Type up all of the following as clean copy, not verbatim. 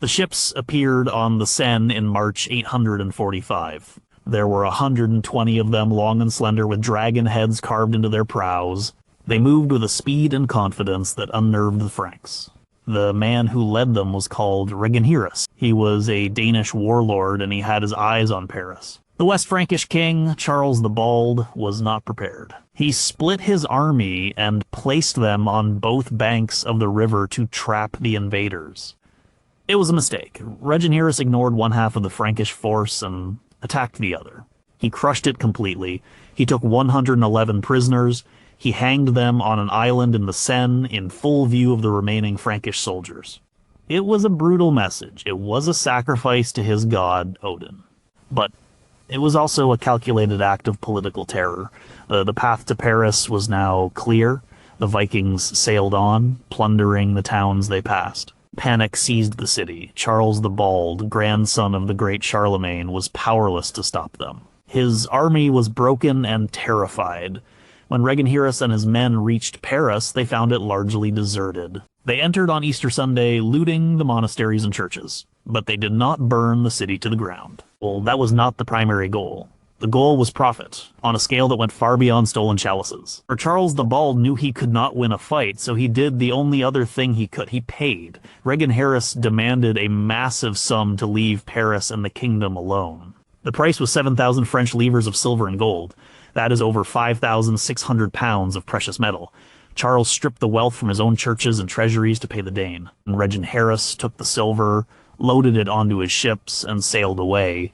The ships appeared on the Seine in March 845. There were 120 of them, long and slender, with dragon heads carved into their prows. They moved with a speed and confidence that unnerved the Franks. The man who led them was called Reginhirus. He was a Danish warlord, and he had his eyes on Paris. The West Frankish king, Charles the Bald, was not prepared. He split his army and placed them on both banks of the river to trap the invaders. It was a mistake. Reginhirus ignored one half of the Frankish force and attacked the other. He crushed it completely. He took 111 prisoners. He hanged them on an island in the Seine in full view of the remaining Frankish soldiers. It was a brutal message. It was a sacrifice to his god, Odin. But it was also a calculated act of political terror. The path to Paris was now clear. The Vikings sailed on, plundering the towns they passed. Panic seized the city. Charles the Bald, grandson of the great Charlemagne, was powerless to stop them. His army was broken and terrified. When Reginhirus and his men reached Paris, they found it largely deserted. They entered on Easter Sunday, looting the monasteries and churches, but they did not burn the city to the ground. Well, that was not the primary goal. The goal was profit, on a scale that went far beyond stolen chalices. For Charles the Bald knew he could not win a fight, so he did the only other thing he could. He paid. Reginhirus demanded a massive sum to leave Paris and the kingdom alone. The price was 7,000 French livres of silver and gold. That is over 5,600 pounds of precious metal. Charles stripped the wealth from his own churches and treasuries to pay the Dane. And Reginhirus took the silver, loaded it onto his ships, and sailed away.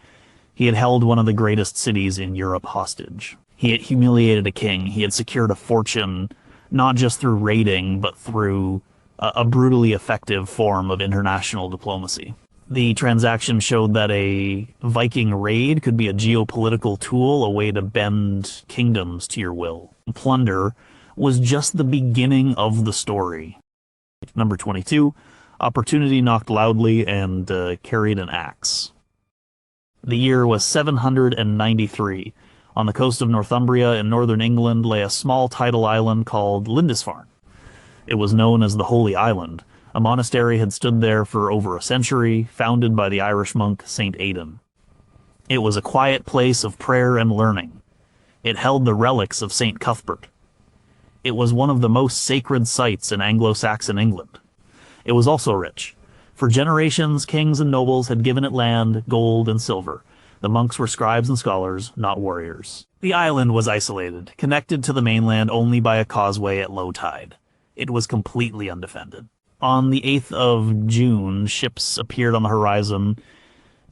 He had held one of the greatest cities in Europe hostage. He had humiliated a king. He had secured a fortune, not just through raiding, but through a brutally effective form of international diplomacy. The transaction showed that a Viking raid could be a geopolitical tool, a way to bend kingdoms to your will. Plunder was just the beginning of the story. Number 22, opportunity knocked loudly and carried an axe. The year was 793. On the coast of Northumbria in northern England lay a small tidal island called Lindisfarne. It was known as the Holy Island. A monastery had stood there for over a century, founded by the Irish monk St. Aidan. It was a quiet place of prayer and learning. It held the relics of St. Cuthbert. It was one of the most sacred sites in Anglo-Saxon England. It was also rich. For generations, kings and nobles had given it land, gold, and silver. The monks were scribes and scholars, not warriors. The island was isolated, connected to the mainland only by a causeway at low tide. It was completely undefended. On the 8th of June, ships appeared on the horizon.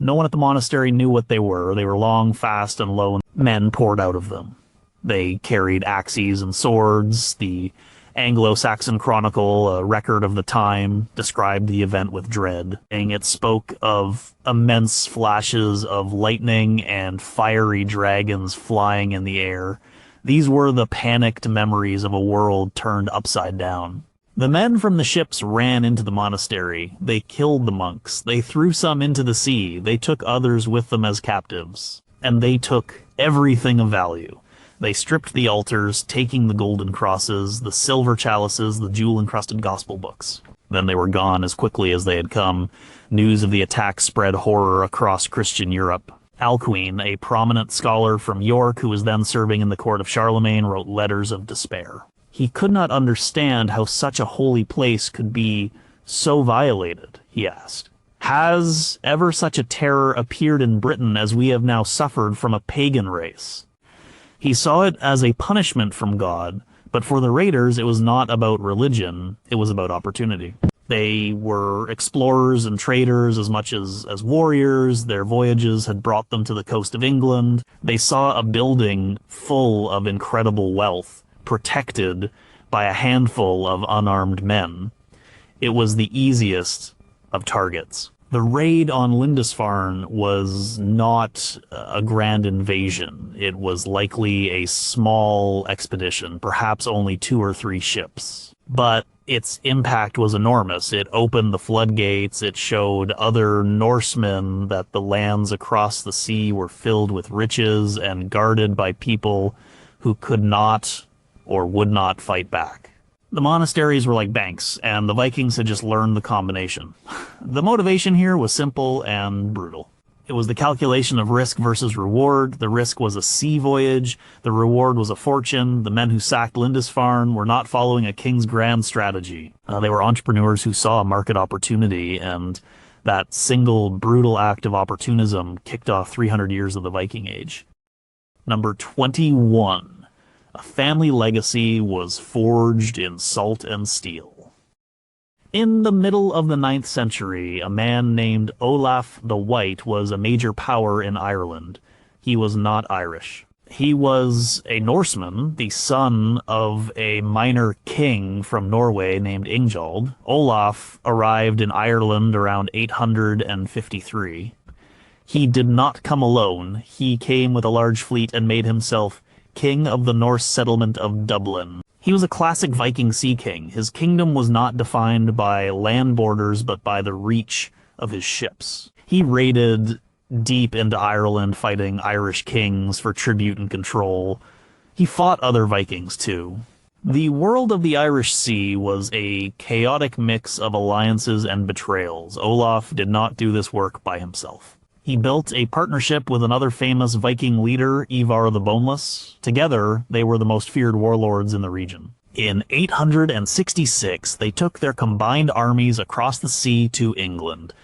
No one at the monastery knew what they were. They were long, fast, and low, and men poured out of them. They carried axes and swords. The Anglo-Saxon Chronicle, a record of the time, described the event with dread. It spoke of immense flashes of lightning and fiery dragons flying in the air. These were the panicked memories of a world turned upside down. The men from the ships ran into the monastery. They killed the monks. They threw some into the sea. They took others with them as captives. And they took everything of value. They stripped the altars, taking the golden crosses, the silver chalices, the jewel-encrusted gospel books. Then they were gone as quickly as they had come. News of the attack spread horror across Christian Europe. Alcuin, a prominent scholar from York who was then serving in the court of Charlemagne, wrote letters of despair. He could not understand how such a holy place could be so violated, he asked. Has ever such a terror appeared in Britain as we have now suffered from a pagan race? He saw it as a punishment from God, but for the raiders it was not about religion, it was about opportunity. They were explorers and traders as much as warriors. Their voyages had brought them to the coast of England. They saw a building full of incredible wealth, protected by a handful of unarmed men. It was the easiest of targets. The raid on Lindisfarne was not a grand invasion. It was likely a small expedition, perhaps only 2 or 3 ships. But its impact was enormous. It opened the floodgates. It showed other Norsemen that the lands across the sea were filled with riches and guarded by people who could not or would not fight back. The monasteries were like banks, and the Vikings had just learned the combination. The motivation here was simple and brutal. It was the calculation of risk versus reward. The risk was a sea voyage. The reward was a fortune. The men who sacked Lindisfarne were not following a king's grand strategy. They were entrepreneurs who saw a market opportunity, and that single brutal act of opportunism kicked off 300 years of the Viking Age. Number 21. A family legacy was forged in salt and steel. In the middle of the 9th century, a man named Olaf the White was a major power in Ireland. He was not Irish. He was a Norseman, the son of a minor king from Norway named Ingald. Olaf arrived in Ireland around 853. He did not come alone. He came with a large fleet and made himself king of the Norse settlement of Dublin. He was a classic Viking sea king. His kingdom was not defined by land borders, but by the reach of his ships. He raided deep into Ireland, fighting Irish kings for tribute and control. He fought other Vikings, too. The world of the Irish Sea was a chaotic mix of alliances and betrayals. Olaf did not do this work by himself. He built a partnership with another famous Viking leader, Ivar the Boneless. Together, they were the most feared warlords in the region. In 866, they took their combined armies across the sea to England.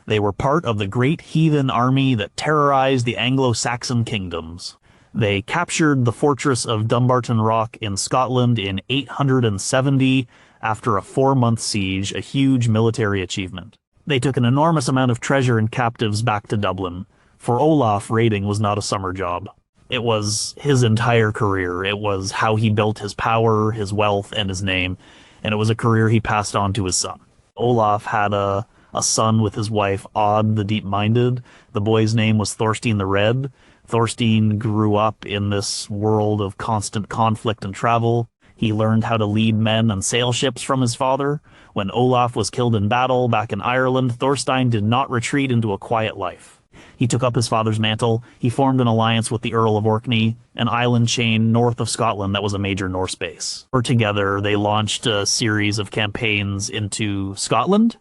They were part of the great heathen army that terrorized the Anglo-Saxon kingdoms. They captured the fortress of Dumbarton Rock in Scotland in 870 after a 4-month siege, a huge military achievement. They took an enormous amount of treasure and captives back to Dublin. For Olaf, raiding was not a summer job. It was his entire career. It was how he built his power, his wealth, and his name, and it was a career he passed on to his son. Olaf had a son with his wife, Odd the Deep-Minded. The boy's name was Thorstein the Red. Thorstein grew up in this world of constant conflict and travel. He learned how to lead men and sail ships from his father. When Olaf was killed in battle back in Ireland, Thorstein did not retreat into a quiet life. He took up his father's mantle. He formed an alliance with the Earl of Orkney, an island chain north of Scotland that was a major Norse base. Together, they launched a series of campaigns into Scotland.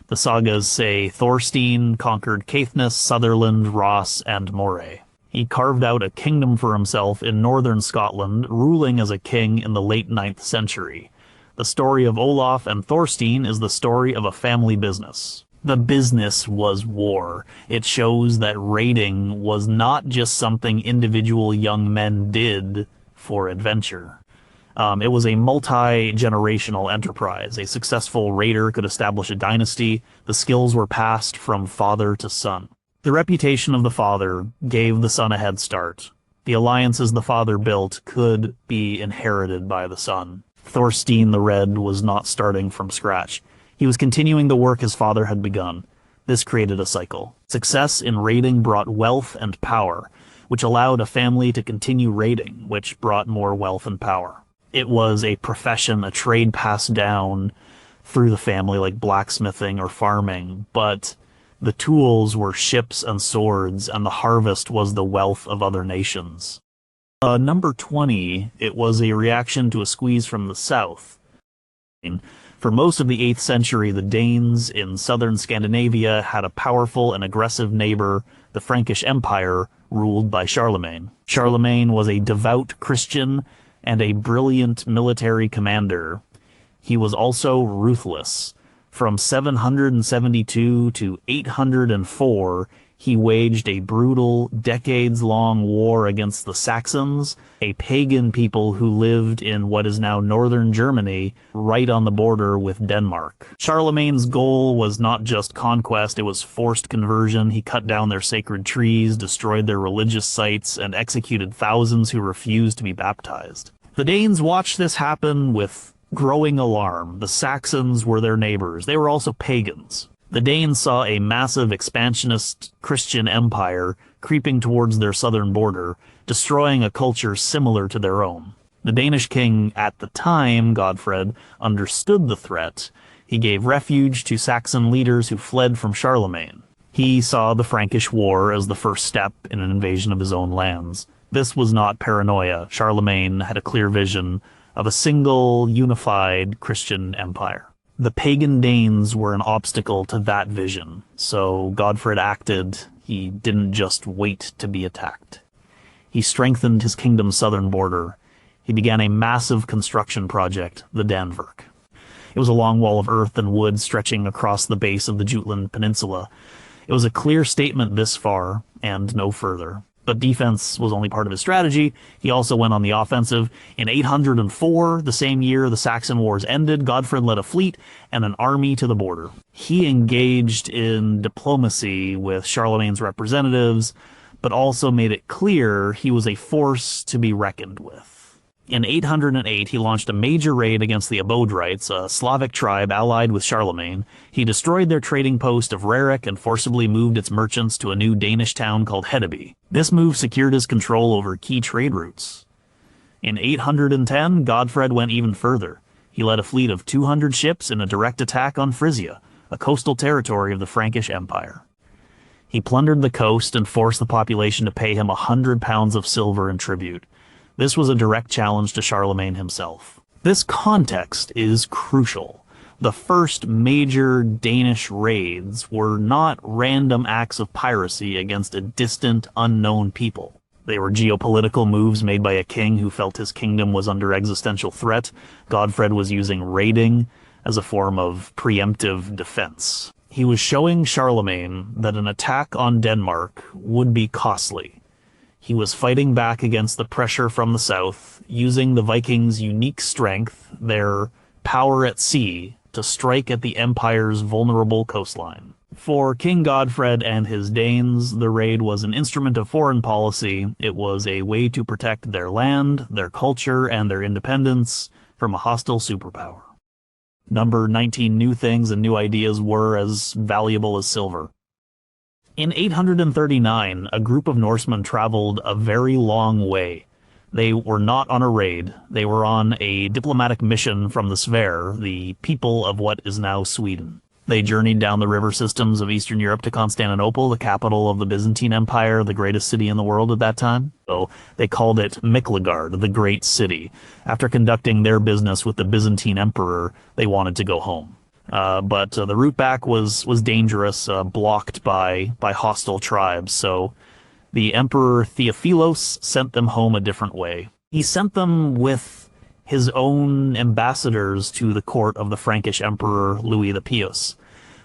The sagas say Thorstein conquered Caithness, Sutherland, Ross, and Moray. He carved out a kingdom for himself in northern Scotland, ruling as a king in the late 9th century. The story of Olaf and Thorstein is the story of a family business. The business was war. It shows that raiding was not just something individual young men did for adventure. It was a multi-generational enterprise. A successful raider could establish a dynasty. The skills were passed from father to son. The reputation of the father gave the son a head start. The alliances the father built could be inherited by the son. Thorstein the Red was not starting from scratch. He was continuing the work his father had begun. This created a cycle. Success in raiding brought wealth and power, which allowed a family to continue raiding, which brought more wealth and power. It was a profession, a trade passed down through the family, like blacksmithing or farming, but the tools were ships and swords, and the harvest was the wealth of other nations. Number 20, it was a reaction to a squeeze from the south. For most of the 8th century, the Danes in southern Scandinavia had a powerful and aggressive neighbor, the Frankish Empire, ruled by Charlemagne. Charlemagne was a devout Christian and a brilliant military commander. He was also ruthless. From 772 to 804, he waged a brutal, decades-long war against the Saxons, a pagan people who lived in what is now northern Germany, right on the border with Denmark. Charlemagne's goal was not just conquest, it was forced conversion. He cut down their sacred trees, destroyed their religious sites, and executed thousands who refused to be baptized. The Danes watched this happen with growing alarm. The Saxons were their neighbors. They were also pagans. The Danes saw a massive expansionist Christian empire creeping towards their southern border, destroying a culture similar to their own. The Danish king at the time, Godfred, understood the threat. He gave refuge to Saxon leaders who fled from Charlemagne. He saw the Frankish War as the first step in an invasion of his own lands. This was not paranoia. Charlemagne had a clear vision of a single, unified Christian empire. The pagan Danes were an obstacle to that vision, so Godfred acted. He didn't just wait to be attacked. He strengthened his kingdom's southern border. He began a massive construction project, the Danwerk. It was a long wall of earth and wood stretching across the base of the Jutland Peninsula. It was a clear statement this far, and no further. But defense was only part of his strategy. He also went on the offensive. In 804, the same year the Saxon Wars ended, Godfred led a fleet and an army to the border. He engaged in diplomacy with Charlemagne's representatives, but also made it clear he was a force to be reckoned with. In 808, he launched a major raid against the Abodrites, a Slavic tribe allied with Charlemagne. He destroyed their trading post of Rarik and forcibly moved its merchants to a new Danish town called Hedeby. This move secured his control over key trade routes. In 810, Godfred went even further. He led a fleet of 200 ships in a direct attack on Frisia, a coastal territory of the Frankish Empire. He plundered the coast and forced the population to pay him 100 pounds of silver in tribute. This was a direct challenge to Charlemagne himself. This context is crucial. The first major Danish raids were not random acts of piracy against a distant, unknown people. They were geopolitical moves made by a king who felt his kingdom was under existential threat. Godfred was using raiding as a form of preemptive defense. He was showing Charlemagne that an attack on Denmark would be costly. He was fighting back against the pressure from the south, using the Vikings' unique strength, their power at sea, to strike at the empire's vulnerable coastline. For King Godfred and his Danes, the raid was an instrument of foreign policy. It was a way to protect their land, their culture, and their independence from a hostile superpower. Number 19 new things and new ideas were as valuable as silver. In 839, a group of Norsemen traveled a very long way. They were not on a raid. They were on a diplomatic mission from the Sverre, the people of what is now Sweden. They journeyed down the river systems of Eastern Europe to Constantinople, the capital of the Byzantine Empire, the greatest city in the world at that time. So they called it Miklagard, the Great City. After conducting their business with the Byzantine emperor, they wanted to go home. But the route back was dangerous, blocked by hostile tribes, so the Emperor Theophilos sent them home a different way. He sent them with his own ambassadors to the court of the Frankish Emperor Louis the Pious.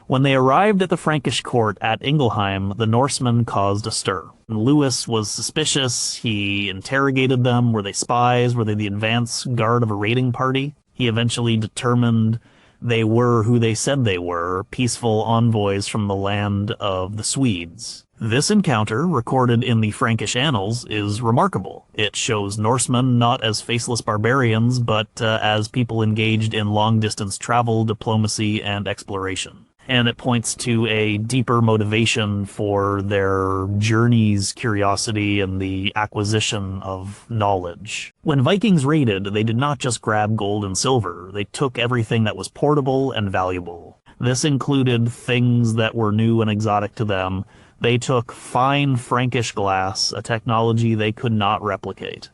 When they arrived at the Frankish court at Ingelheim, the Norsemen caused a stir. Louis was suspicious. He interrogated them. Were they spies? Were they the advance guard of a raiding party? He eventually determined they were who they said they were, peaceful envoys from the land of the Swedes. This encounter, recorded in the Frankish annals, is remarkable. It shows Norsemen not as faceless barbarians, but as people engaged in long-distance travel, diplomacy, and exploration. And it points to a deeper motivation for their journey's curiosity and the acquisition of knowledge. When Vikings raided, they did not just grab gold and silver. They took everything that was portable and valuable. This included things that were new and exotic to them. They took fine Frankish glass, a technology they could not replicate.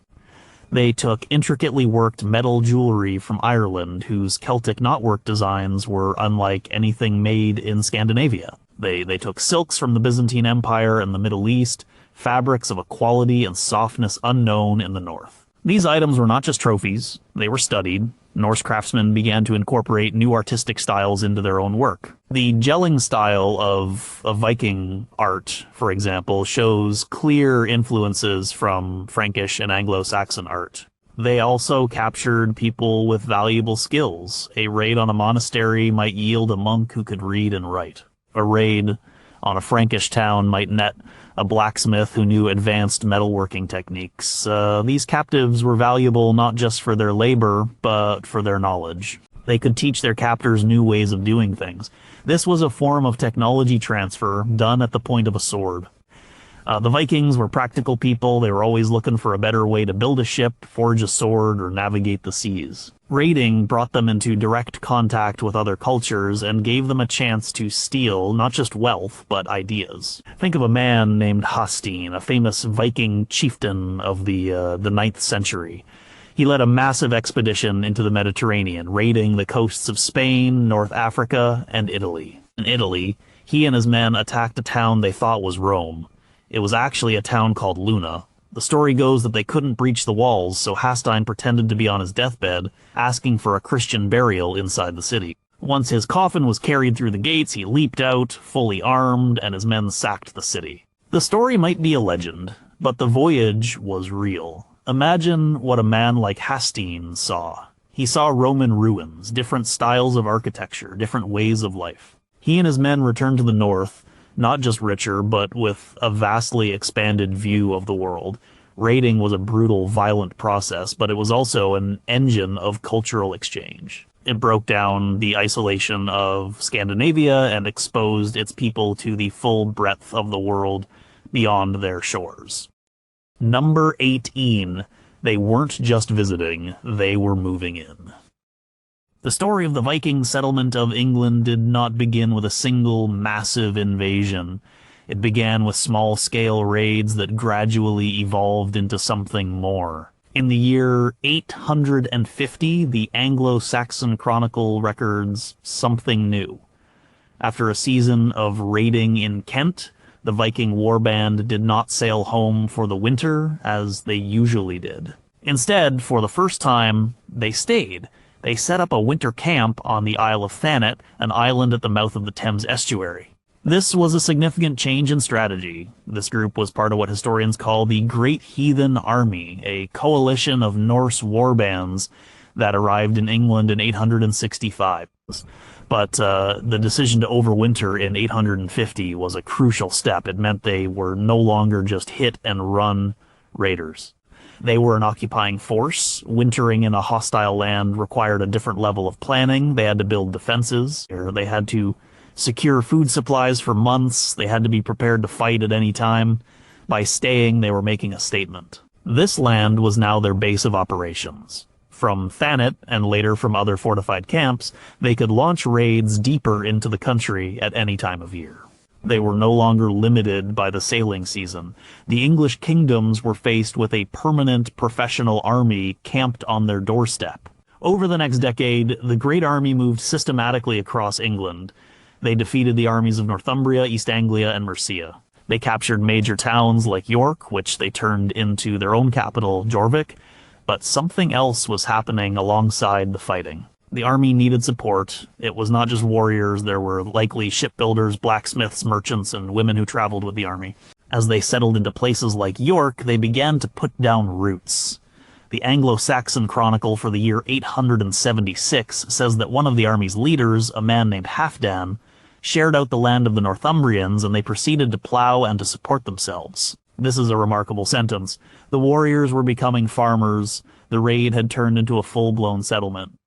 They took intricately worked metal jewelry from Ireland, whose Celtic knotwork designs were unlike anything made in Scandinavia. They took silks from the Byzantine Empire and the Middle East, fabrics of a quality and softness unknown in the north. These items were not just trophies, they were studied. Norse craftsmen began to incorporate new artistic styles into their own work. The gelling style of Viking art, for example, shows clear influences from Frankish and Anglo-Saxon art. They also captured people with valuable skills. A raid on a monastery might yield a monk who could read and write. A raid on a Frankish town might net a blacksmith who knew advanced metalworking techniques. These captives were valuable not just for their labor, but for their knowledge. They could teach their captors new ways of doing things. This was a form of technology transfer done at the point of a sword. The Vikings were practical people. They were always looking for a better way to build a ship, forge a sword, or navigate the seas. Raiding brought them into direct contact with other cultures and gave them a chance to steal not just wealth, but ideas. Think of a man named Hastin, a famous Viking chieftain of the 9th century. He led a massive expedition into the Mediterranean, raiding the coasts of Spain, North Africa, and Italy. In Italy, he and his men attacked a town they thought was Rome. It was actually a town called Luna. The story goes that they couldn't breach the walls, so Hasstein pretended to be on his deathbed, asking for a Christian burial inside the city. Once his coffin was carried through the gates, he leaped out, fully armed, and his men sacked the city. The story might be a legend, but the voyage was real. Imagine what a man like Hasstein saw. He saw Roman ruins, different styles of architecture, different ways of life. He and his men returned to the north, not just richer, but with a vastly expanded view of the world. Raiding was a brutal, violent process, but it was also an engine of cultural exchange. It broke down the isolation of Scandinavia and exposed its people to the full breadth of the world beyond their shores. Number 18. They weren't just visiting, they were moving in. The story of the Viking settlement of England did not begin with a single massive invasion. It began with small-scale raids that gradually evolved into something more. In the year 850, the Anglo-Saxon Chronicle records something new. After a season of raiding in Kent, the Viking warband did not sail home for the winter as they usually did. Instead, for the first time, they stayed. They set up a winter camp on the Isle of Thanet, an island at the mouth of the Thames estuary. This was a significant change in strategy. This group was part of what historians call the Great Heathen Army, a coalition of Norse warbands that arrived in England in 865. But the decision to overwinter in 850 was a crucial step. It meant they were no longer just hit and run raiders. They were an occupying force. Wintering in a hostile land required a different level of planning. They had to build defenses. They had to secure food supplies for months. They had to be prepared to fight at any time. By staying, they were making a statement. This land was now their base of operations. From Thanet, and later from other fortified camps, they could launch raids deeper into the country at any time of year. They were no longer limited by the sailing season. The English kingdoms were faced with a permanent professional army camped on their doorstep. Over the next decade, the Great Army moved systematically across England. They defeated the armies of Northumbria, East Anglia, and Mercia. They captured major towns like York, which they turned into their own capital, Jorvik, but something else was happening alongside the fighting. The army needed support. It was not just warriors, there were likely shipbuilders, blacksmiths, merchants, and women who traveled with the army. As they settled into places like York, they began to put down roots. The Anglo-Saxon Chronicle for the year 876 says that one of the army's leaders, a man named Halfdan, shared out the land of the Northumbrians, and they proceeded to plow and to support themselves. This is a remarkable sentence. The warriors were becoming farmers. The raid had turned into a full-blown settlement.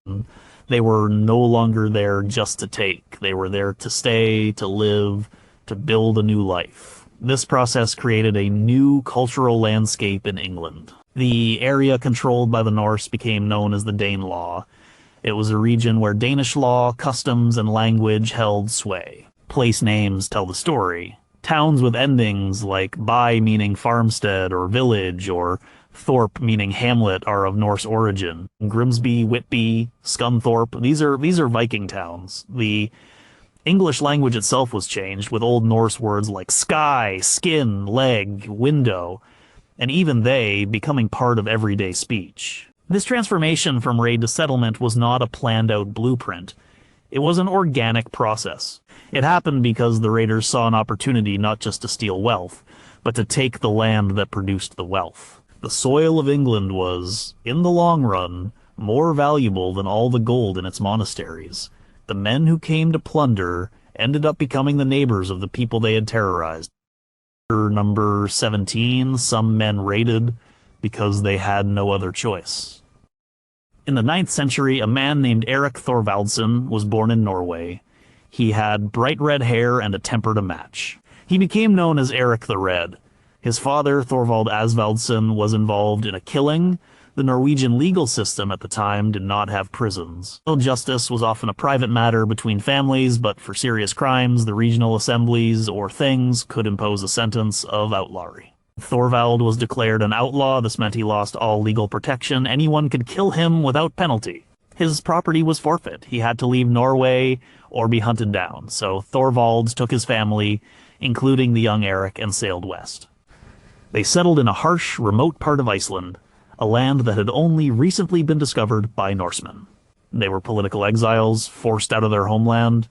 They were no longer there just to take. They were there to stay, to live, to build a new life. This process created a new cultural landscape in England. The area controlled by the Norse became known as the Danelaw. It was a region where Danish law, customs, and language held sway. Place names tell the story. Towns with endings like by meaning farmstead or village, or Thorpe meaning hamlet, are of Norse origin. Grimsby, Whitby, Scunthorpe, these are Viking towns. The English language itself was changed, with Old Norse words like sky, skin, leg, window, and even they becoming part of everyday speech. This transformation from raid to settlement was not a planned-out blueprint. It was an organic process. It happened because the raiders saw an opportunity not just to steal wealth, but to take the land that produced the wealth. The soil of England was, in the long run, more valuable than all the gold in its monasteries. The men who came to plunder ended up becoming the neighbors of the people they had terrorized. Number 17, some men raided because they had no other choice. In the 9th century, a man named Erik Thorvaldsson was born in Norway. He had bright red hair and a temper to match. He became known as Erik the Red. His father, Thorvald Asvaldsson, was involved in a killing. The Norwegian legal system at the time did not have prisons. Justice was often a private matter between families, but for serious crimes, the regional assemblies or things could impose a sentence of outlawry. Thorvald was declared an outlaw. This meant he lost all legal protection. Anyone could kill him without penalty. His property was forfeit. He had to leave Norway or be hunted down. So Thorvald took his family, including the young Eric, and sailed west. They settled in a harsh, remote part of Iceland, a land that had only recently been discovered by Norsemen. They were political exiles, forced out of their homeland.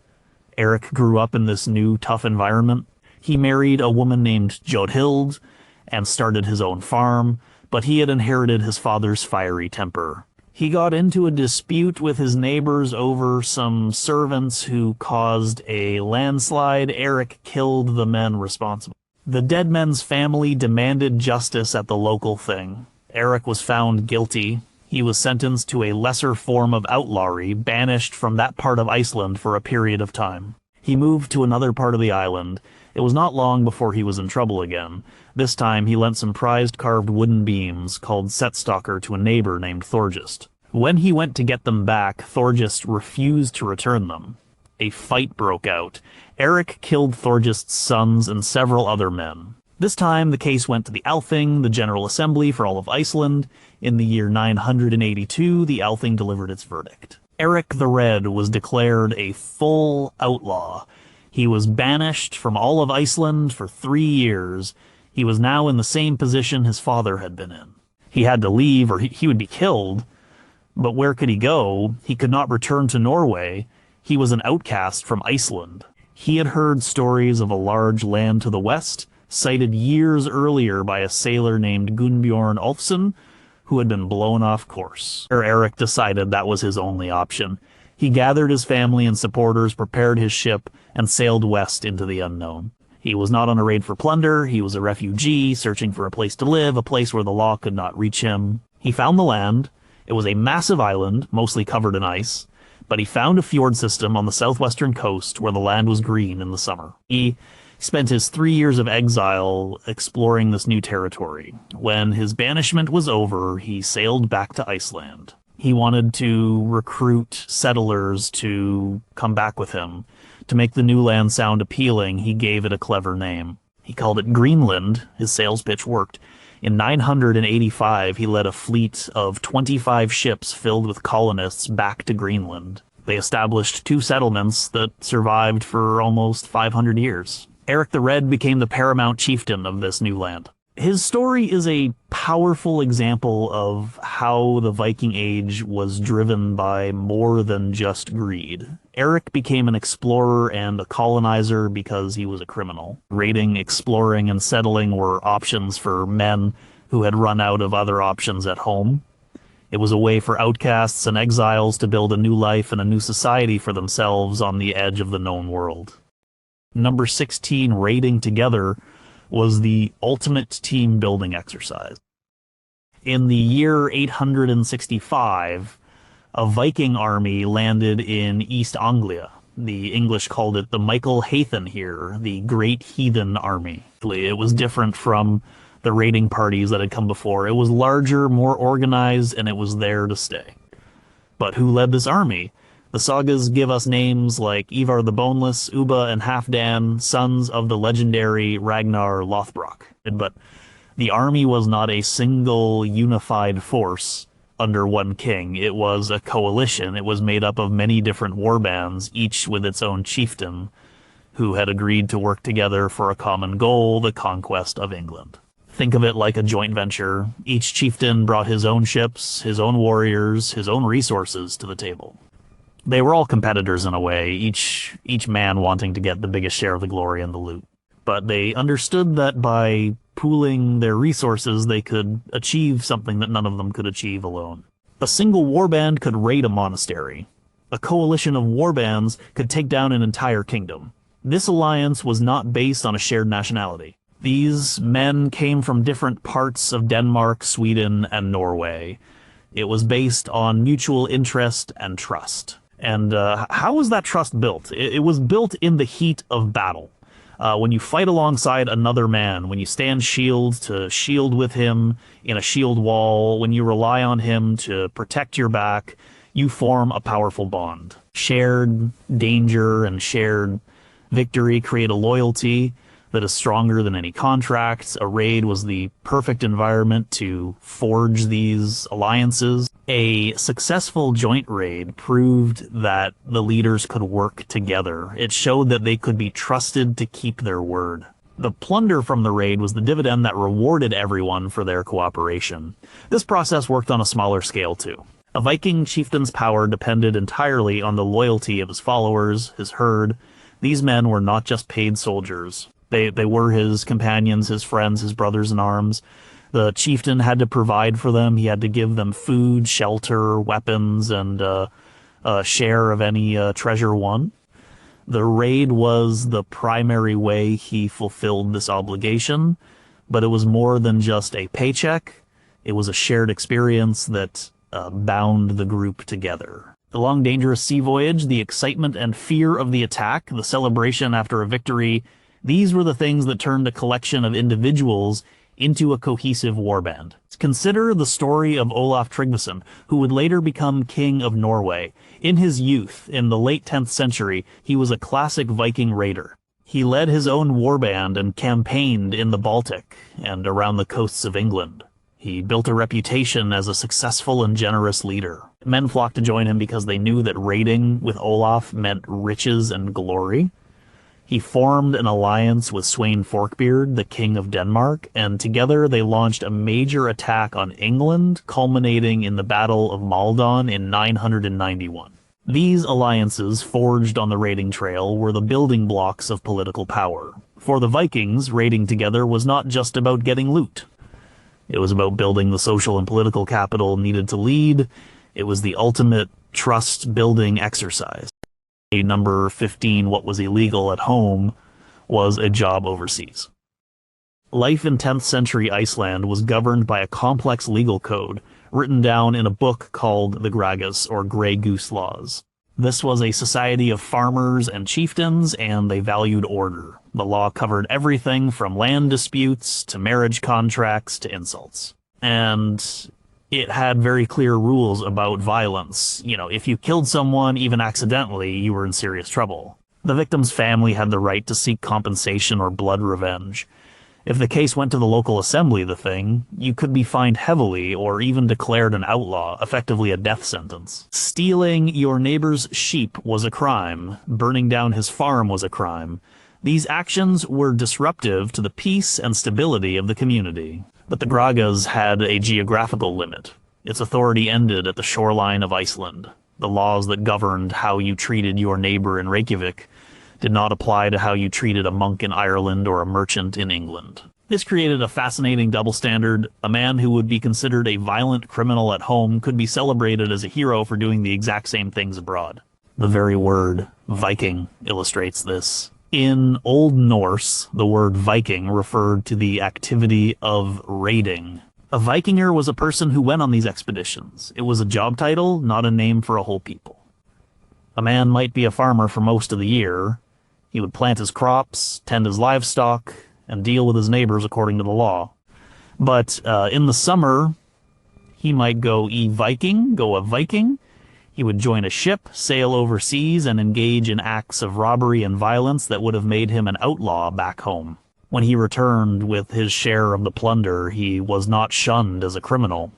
Eric grew up in this new, tough environment. He married a woman named Jodhild and started his own farm, but he had inherited his father's fiery temper. He got into a dispute with his neighbors over some servants who caused a landslide. Eric killed the men responsible. The dead men's family demanded justice at the local thing. Eric was found guilty. He was sentenced to a lesser form of outlawry, banished from that part of Iceland for a period of time. He moved to another part of the island. It was not long before he was in trouble again. This time he lent some prized carved wooden beams called setstokker to a neighbor named Thorgest. When he went to get them back, Thorgest refused to return them. A fight broke out. Eric killed Thorgest's sons and several other men. This time the case went to the Althing, the General Assembly for all of Iceland. In the year 982, the Althing delivered its verdict. Eric the Red was declared a full outlaw. He was banished from all of Iceland for 3 years. He was now in the same position his father had been in. He had to leave or he would be killed. But where could he go? He could not return to Norway. He was an outcast from Iceland. He had heard stories of a large land to the west, sighted years earlier by a sailor named Gunnbjorn Ulfsson, who had been blown off course. Eric decided that was his only option. He gathered his family and supporters, prepared his ship, and sailed west into the unknown. He was not on a raid for plunder. He was a refugee, searching for a place to live, a place where the law could not reach him. He found the land. It was a massive island, mostly covered in ice, but he found a fjord system on the southwestern coast where the land was green in the summer. He spent his 3 years of exile exploring this new territory. When his banishment was over, he sailed back to Iceland. He wanted to recruit settlers to come back with him. To make the new land sound appealing, he gave it a clever name. He called it Greenland. His sales pitch worked. In 985, he led a fleet of 25 ships filled with colonists back to Greenland. They established 2 settlements that survived for almost 500 years. Eric the Red became the paramount chieftain of this new land. His story is a powerful example of how the Viking Age was driven by more than just greed. Eric became an explorer and a colonizer because he was a criminal. Raiding, exploring, and settling were options for men who had run out of other options at home. It was a way for outcasts and exiles to build a new life and a new society for themselves on the edge of the known world. Number 16, raiding together, was the ultimate team building exercise. In the year 865, a Viking army landed in East Anglia. The English called it the Michael Hathen here, the Great Heathen Army. It was different from the raiding parties that had come before. It was larger, more organized, and it was there to stay. But who led this army? The sagas give us names like Ivar the Boneless, Ubba, and Halfdan, sons of the legendary Ragnar Lothbrok. But the army was not a single unified force under one king. It was a coalition. It was made up of many different warbands, each with its own chieftain, who had agreed to work together for a common goal, the conquest of England. Think of it like a joint venture. Each chieftain brought his own ships, his own warriors, his own resources to the table. They were all competitors in a way, each man wanting to get the biggest share of the glory and the loot. But they understood that by pooling their resources, they could achieve something that none of them could achieve alone. A single warband could raid a monastery. A coalition of warbands could take down an entire kingdom. This alliance was not based on a shared nationality. These men came from different parts of Denmark, Sweden, and Norway. It was based on mutual interest and trust. And how was that trust built? It was built in the heat of battle. When you fight alongside another man, when you stand shield to shield with him in a shield wall, when you rely on him to protect your back, you form a powerful bond. Shared danger and shared victory create a loyalty. that is stronger than any contracts. A raid was the perfect environment to forge these alliances. A successful joint raid proved that the leaders could work together. It showed that they could be trusted to keep their word. The plunder from the raid was the dividend that rewarded everyone for their cooperation. This process worked on a smaller scale too. A Viking chieftain's power depended entirely on the loyalty of his followers, his herd. These men were not just paid soldiers. They were his companions, his friends, his brothers in arms. The chieftain had to provide for them. He had to give them food, shelter, weapons, and a share of any treasure won. The raid was the primary way he fulfilled this obligation, but it was more than just a paycheck. It was a shared experience that bound the group together. The long, dangerous sea voyage, the excitement and fear of the attack, the celebration after a victory, these were the things that turned a collection of individuals into a cohesive warband. Consider the story of Olaf Tryggvason, who would later become king of Norway. In his youth, in the late 10th century, he was a classic Viking raider. He led his own warband and campaigned in the Baltic and around the coasts of England. He built a reputation as a successful and generous leader. Men flocked to join him because they knew that raiding with Olaf meant riches and glory. He formed an alliance with Sweyn Forkbeard, the king of Denmark, and together they launched a major attack on England, culminating in the Battle of Maldon in 991. These alliances, forged on the raiding trail, were the building blocks of political power. For the Vikings, raiding together was not just about getting loot. It was about building the social and political capital needed to lead. It was the ultimate trust-building exercise. Number 15, what was illegal at home, was a job overseas. Life in 10th century Iceland was governed by a complex legal code written down in a book called the Gragas, or Grey Goose Laws. This was a society of farmers and chieftains, and they valued order. The law covered everything from land disputes to marriage contracts to insults. And it had very clear rules about violence. You know, if you killed someone, even accidentally, you were in serious trouble. The victim's family had the right to seek compensation or blood revenge. If the case went to the local assembly, you could be fined heavily or even declared an outlaw, effectively a death sentence. Stealing your neighbor's sheep was a crime. Burning down his farm was a crime. These actions were disruptive to the peace and stability of the community. But the Gragas had a geographical limit. Its authority ended at the shoreline of Iceland. The laws that governed how you treated your neighbor in Reykjavik did not apply to how you treated a monk in Ireland or a merchant in England. This created a fascinating double standard. A man who would be considered a violent criminal at home could be celebrated as a hero for doing the exact same things abroad. The very word Viking illustrates this. In Old Norse, the word Viking referred to the activity of raiding. A Vikinger was a person who went on these expeditions. It was a job title, not a name for a whole people. A man might be a farmer for most of the year. He would plant his crops, tend his livestock, and deal with his neighbors according to the law. But in the summer, he might go a Viking. He would join a ship, sail overseas, and engage in acts of robbery and violence that would have made him an outlaw back home. When he returned with his share of the plunder, he was not shunned as a criminal.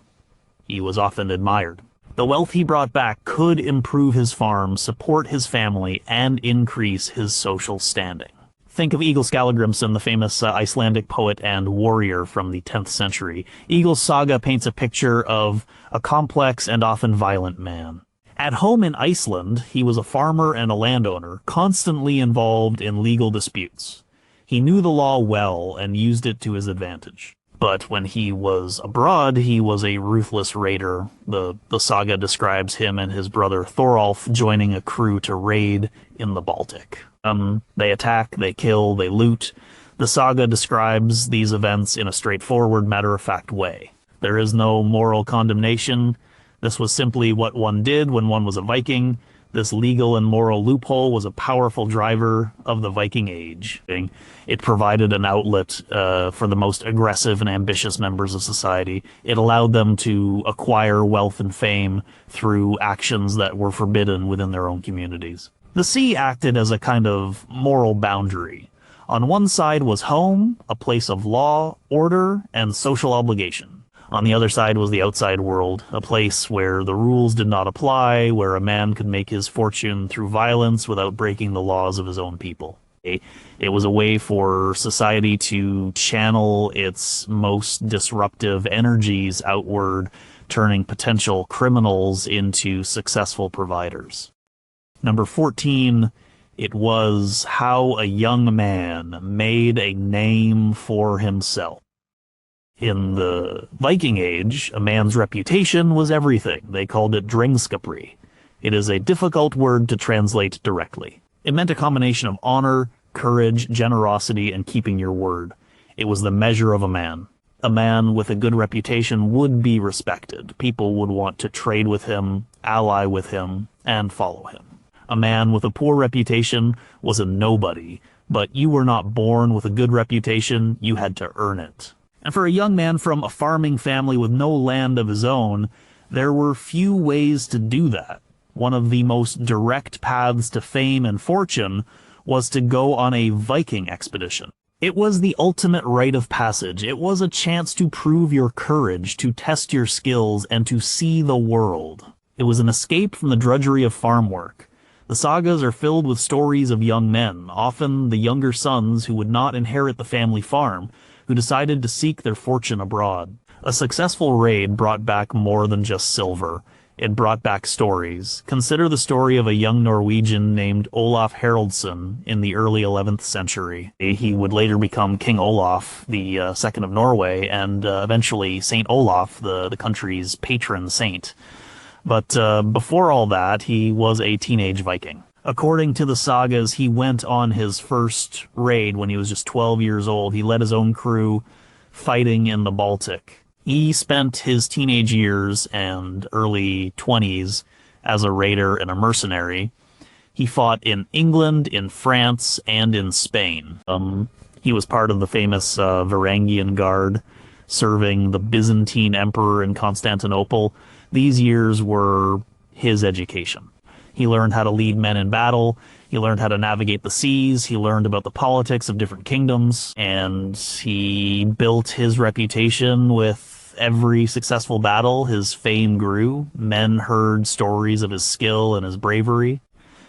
He was often admired. The wealth he brought back could improve his farm, support his family, and increase his social standing. Think of Egil Skallagrimsson, the famous Icelandic poet and warrior from the 10th century. Egil's saga paints a picture of a complex and often violent man. At home in Iceland, he was a farmer and a landowner, constantly involved in legal disputes. He knew the law well and used it to his advantage. But when he was abroad, he was a ruthless raider. The saga describes him and his brother Thorolf joining a crew to raid in the Baltic. They attack, they kill, they loot. The saga describes these events in a straightforward, matter-of-fact way. There is no moral condemnation. This was simply what one did when one was a Viking. This legal and moral loophole was a powerful driver of the Viking Age. It provided an outlet for the most aggressive and ambitious members of society. It allowed them to acquire wealth and fame through actions that were forbidden within their own communities. The sea acted as a kind of moral boundary. On one side was home, a place of law, order, and social obligation. On the other side was the outside world, a place where the rules did not apply, where a man could make his fortune through violence without breaking the laws of his own people. It was a way for society to channel its most disruptive energies outward, turning potential criminals into successful providers. Number 14, it was how a young man made a name for himself. In the Viking Age, a man's reputation was everything. They called it dringskapri. It is a difficult word to translate directly. It meant a combination of honor, courage, generosity, and keeping your word. It was the measure of a man. A man with a good reputation would be respected. People would want to trade with him, ally with him, and follow him. A man with a poor reputation was a nobody, but you were not born with a good reputation, you had to earn it. And for a young man from a farming family with no land of his own, there were few ways to do that. One of the most direct paths to fame and fortune was to go on a Viking expedition. It was the ultimate rite of passage. It was a chance to prove your courage, to test your skills, and to see the world. It was an escape from the drudgery of farm work. The sagas are filled with stories of young men, often the younger sons who would not inherit the family farm, who decided to seek their fortune abroad. A successful raid brought back more than just silver. It brought back stories. Consider the story of a young Norwegian named Olaf Haraldsson in the early 11th century. He would later become King Olaf, the second of Norway, and eventually Saint Olaf, the country's patron saint. But before all that, he was a teenage Viking. According to the sagas, he went on his first raid when he was just 12 years old. He led his own crew fighting in the Baltic. He spent his teenage years and early 20s as a raider and a mercenary. He fought in England, in France, and in Spain. He was part of the famous Varangian Guard, serving the Byzantine Emperor in Constantinople. These years were his education. He learned how to lead men in battle. He learned how to navigate the seas. He learned about the politics of different kingdoms. And he built his reputation with every successful battle. His fame grew. Men heard stories of his skill and his bravery.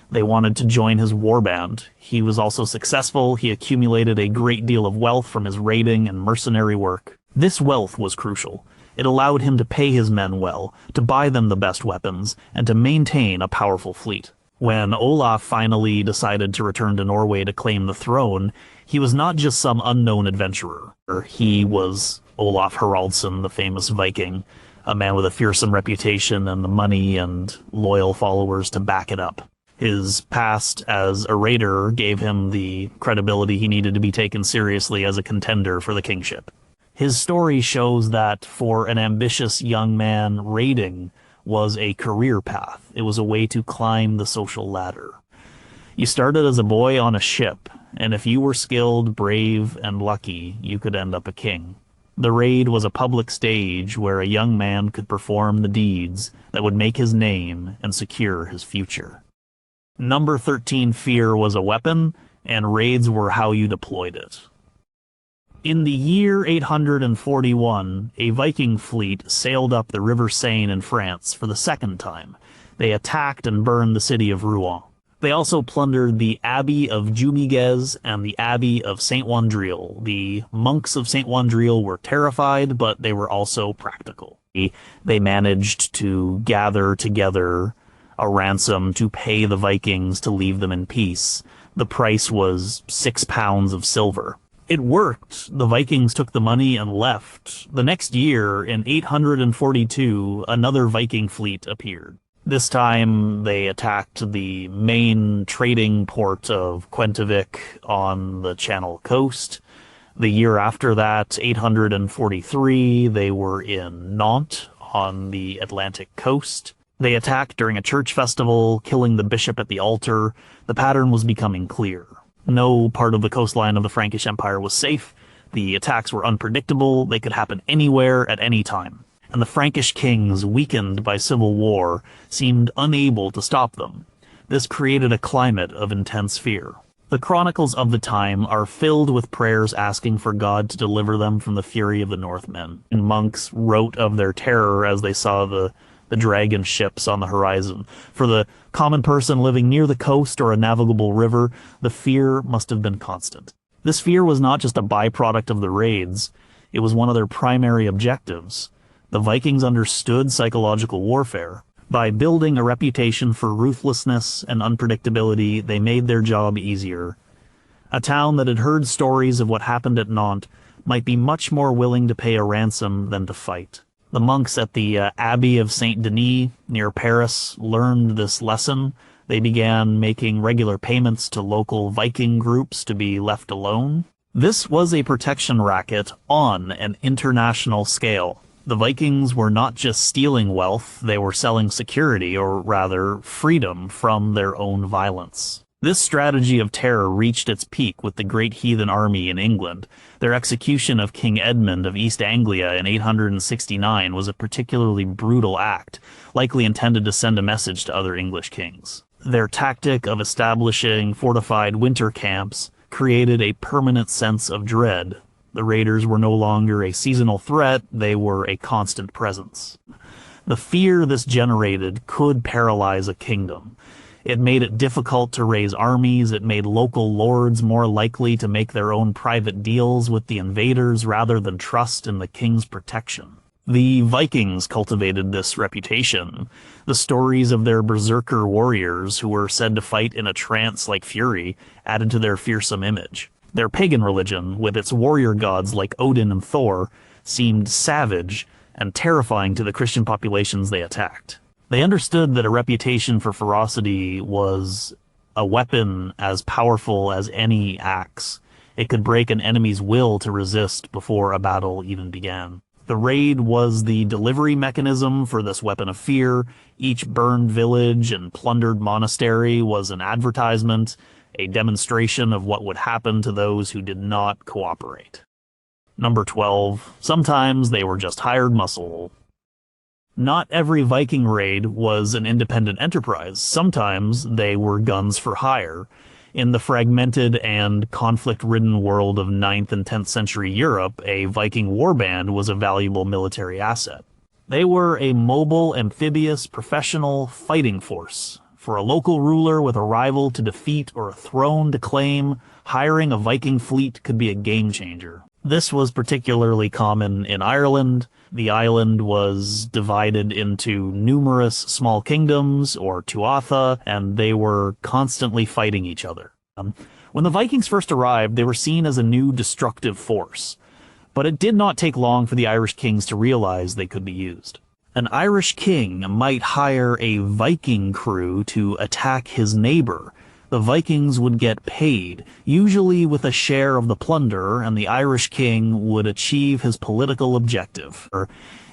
They wanted to join his warband. He was also successful. He accumulated a great deal of wealth from his raiding and mercenary work. This wealth was crucial. It allowed him to pay his men well, to buy them the best weapons, and to maintain a powerful fleet. When Olaf finally decided to return to Norway to claim the throne, he was not just some unknown adventurer. He was Olaf Haraldsson, the famous Viking, a man with a fearsome reputation and the money and loyal followers to back it up. His past as a raider gave him the credibility he needed to be taken seriously as a contender for the kingship. His story shows that for an ambitious young man, raiding was a career path. It was a way to climb the social ladder. You started as a boy on a ship, and if you were skilled, brave, and lucky, you could end up a king. The raid was a public stage where a young man could perform the deeds that would make his name and secure his future. Number 13, fear was a weapon, and raids were how you deployed it. In the year 841, a Viking fleet sailed up the River Seine in France for the second time. They attacked and burned the city of Rouen. They also plundered the Abbey of Jumiges and the Abbey of St. Wandrille. The monks of St. Wandrille were terrified, but they were also practical. They managed to gather together a ransom to pay the Vikings to leave them in peace. The price was 6 pounds of silver. It worked. The Vikings took the money and left. The next year, in 842, another Viking fleet appeared. This time, they attacked the main trading port of Quentivik on the Channel coast. The year after that, 843, they were in Nantes on the Atlantic coast. They attacked during a church festival, killing the bishop at the altar. The pattern was becoming clear. No part of the coastline of the Frankish Empire was safe. The attacks were unpredictable. They could happen anywhere at any time. And the Frankish kings, weakened by civil war, seemed unable to stop them. This created a climate of intense fear. The chronicles of the time are filled with prayers asking for God to deliver them from the fury of the Northmen, and monks wrote of their terror as they saw the dragon ships on the horizon. For the common person living near the coast or a navigable river, the fear must have been constant. This fear was not just a byproduct of the raids, it was one of their primary objectives. The Vikings understood psychological warfare. By building a reputation for ruthlessness and unpredictability, they made their job easier. A town that had heard stories of what happened at Nantes might be much more willing to pay a ransom than to fight. The monks at the Abbey of Saint Denis near Paris learned this lesson. They began making regular payments to local Viking groups to be left alone. This was a protection racket on an international scale. The Vikings were not just stealing wealth, they were selling security, or rather, freedom from their own violence. This strategy of terror reached its peak with the Great Heathen Army in England. Their execution of King Edmund of East Anglia in 869 was a particularly brutal act, likely intended to send a message to other English kings. Their tactic of establishing fortified winter camps created a permanent sense of dread. The raiders were no longer a seasonal threat, they were a constant presence. The fear this generated could paralyze a kingdom. It made it difficult to raise armies, it made local lords more likely to make their own private deals with the invaders rather than trust in the king's protection. The Vikings cultivated this reputation. The stories of their berserker warriors, who were said to fight in a trance-like fury, added to their fearsome image. Their pagan religion, with its warrior gods like Odin and Thor, seemed savage and terrifying to the Christian populations they attacked. They understood that a reputation for ferocity was a weapon as powerful as any axe. It could break an enemy's will to resist before a battle even began. The raid was the delivery mechanism for this weapon of fear. Each burned village and plundered monastery was an advertisement, a demonstration of what would happen to those who did not cooperate. Number 12. Sometimes they were just hired muscle. Not every Viking raid was an independent enterprise. Sometimes they were guns for hire. In the fragmented and conflict-ridden world of 9th and 10th century Europe, a Viking warband was a valuable military asset. They were a mobile, amphibious, professional fighting force. For a local ruler with a rival to defeat or a throne to claim, hiring a Viking fleet could be a game changer. This was particularly common in Ireland. The island was divided into numerous small kingdoms, or tuatha, and they were constantly fighting each other. When the Vikings first arrived, they were seen as a new destructive force, but it did not take long for the Irish kings to realize they could be used. An Irish king might hire a Viking crew to attack his neighbor. The Vikings would get paid, usually with a share of the plunder, and the Irish king would achieve his political objective.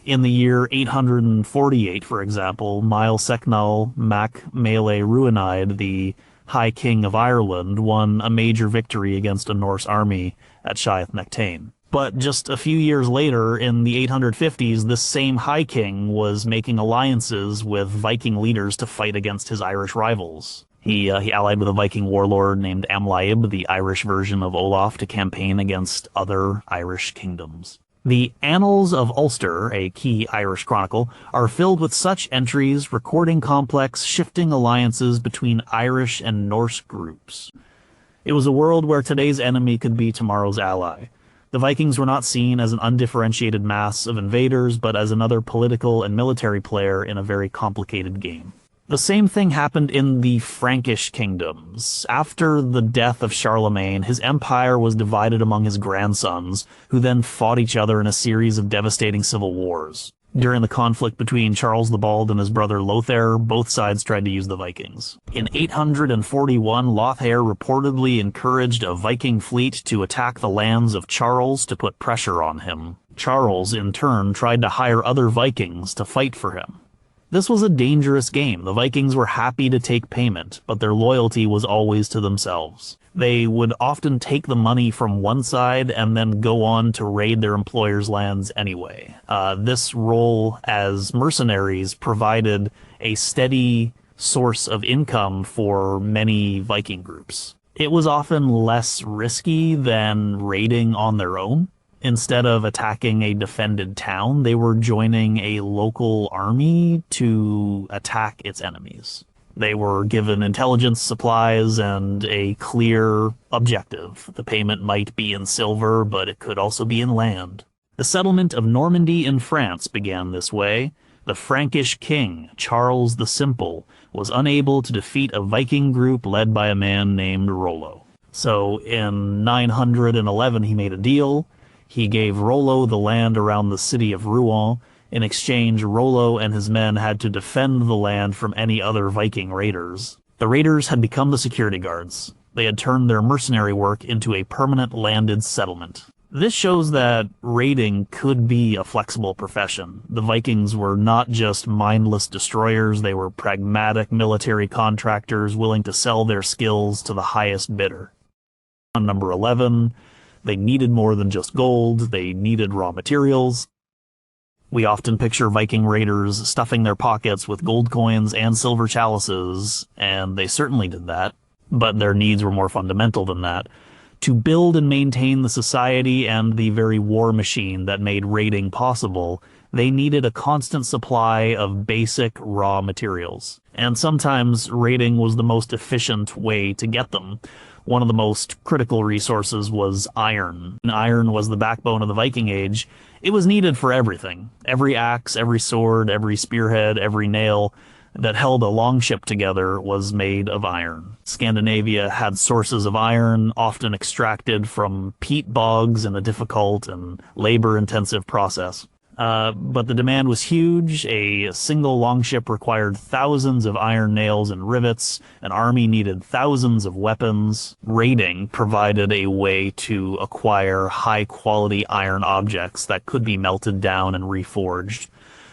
In the year 848, for example, Mael Secnall Mac Maele Ruinaid, the High King of Ireland, won a major victory against a Norse army at Shiath Nectain. But just a few years later, in the 850s, this same High King was making alliances with Viking leaders to fight against his Irish rivals. He allied with a Viking warlord named Amlaib, the Irish version of Olaf, to campaign against other Irish kingdoms. The Annals of Ulster, a key Irish chronicle, are filled with such entries recording complex, shifting alliances between Irish and Norse groups. It was a world where today's enemy could be tomorrow's ally. The Vikings were not seen as an undifferentiated mass of invaders, but as another political and military player in a very complicated game. The same thing happened in the Frankish kingdoms. After the death of Charlemagne, his empire was divided among his grandsons, who then fought each other in a series of devastating civil wars. During the conflict between Charles the Bald and his brother Lothair, both sides tried to use the Vikings. In 841, Lothair reportedly encouraged a Viking fleet to attack the lands of Charles to put pressure on him. Charles, in turn, tried to hire other Vikings to fight for him. This was a dangerous game. The Vikings were happy to take payment, but their loyalty was always to themselves. They would often take the money from one side and then go on to raid their employers' lands anyway. This role as mercenaries provided a steady source of income for many Viking groups. It was often less risky than raiding on their own. Instead of attacking a defended town, they were joining a local army to attack its enemies. They were given intelligence supplies and a clear objective. The payment might be in silver, but it could also be in land. The settlement of Normandy in France began this way. The Frankish king, Charles the Simple, was unable to defeat a Viking group led by a man named Rollo. So in 911 he made a deal. He gave Rollo the land around the city of Rouen. In exchange, Rollo and his men had to defend the land from any other Viking raiders. The raiders had become the security guards. They had turned their mercenary work into a permanent landed settlement. This shows that raiding could be a flexible profession. The Vikings were not just mindless destroyers, they were pragmatic military contractors willing to sell their skills to the highest bidder. On number 11, they needed more than just gold, they needed raw materials. We often picture Viking raiders stuffing their pockets with gold coins and silver chalices, and they certainly did that, but their needs were more fundamental than that. To build and maintain the society and the very war machine that made raiding possible, they needed a constant supply of basic raw materials. And sometimes raiding was the most efficient way to get them. One of the most critical resources was iron. And iron was the backbone of the Viking Age. It was needed for everything. Every axe, every sword, every spearhead, every nail that held a longship together was made of iron. Scandinavia had sources of iron, often extracted from peat bogs in a difficult and labor-intensive process. But the demand was huge. A single longship required thousands of iron nails and rivets. An army needed thousands of weapons. Raiding provided a way to acquire high-quality iron objects that could be melted down and reforged.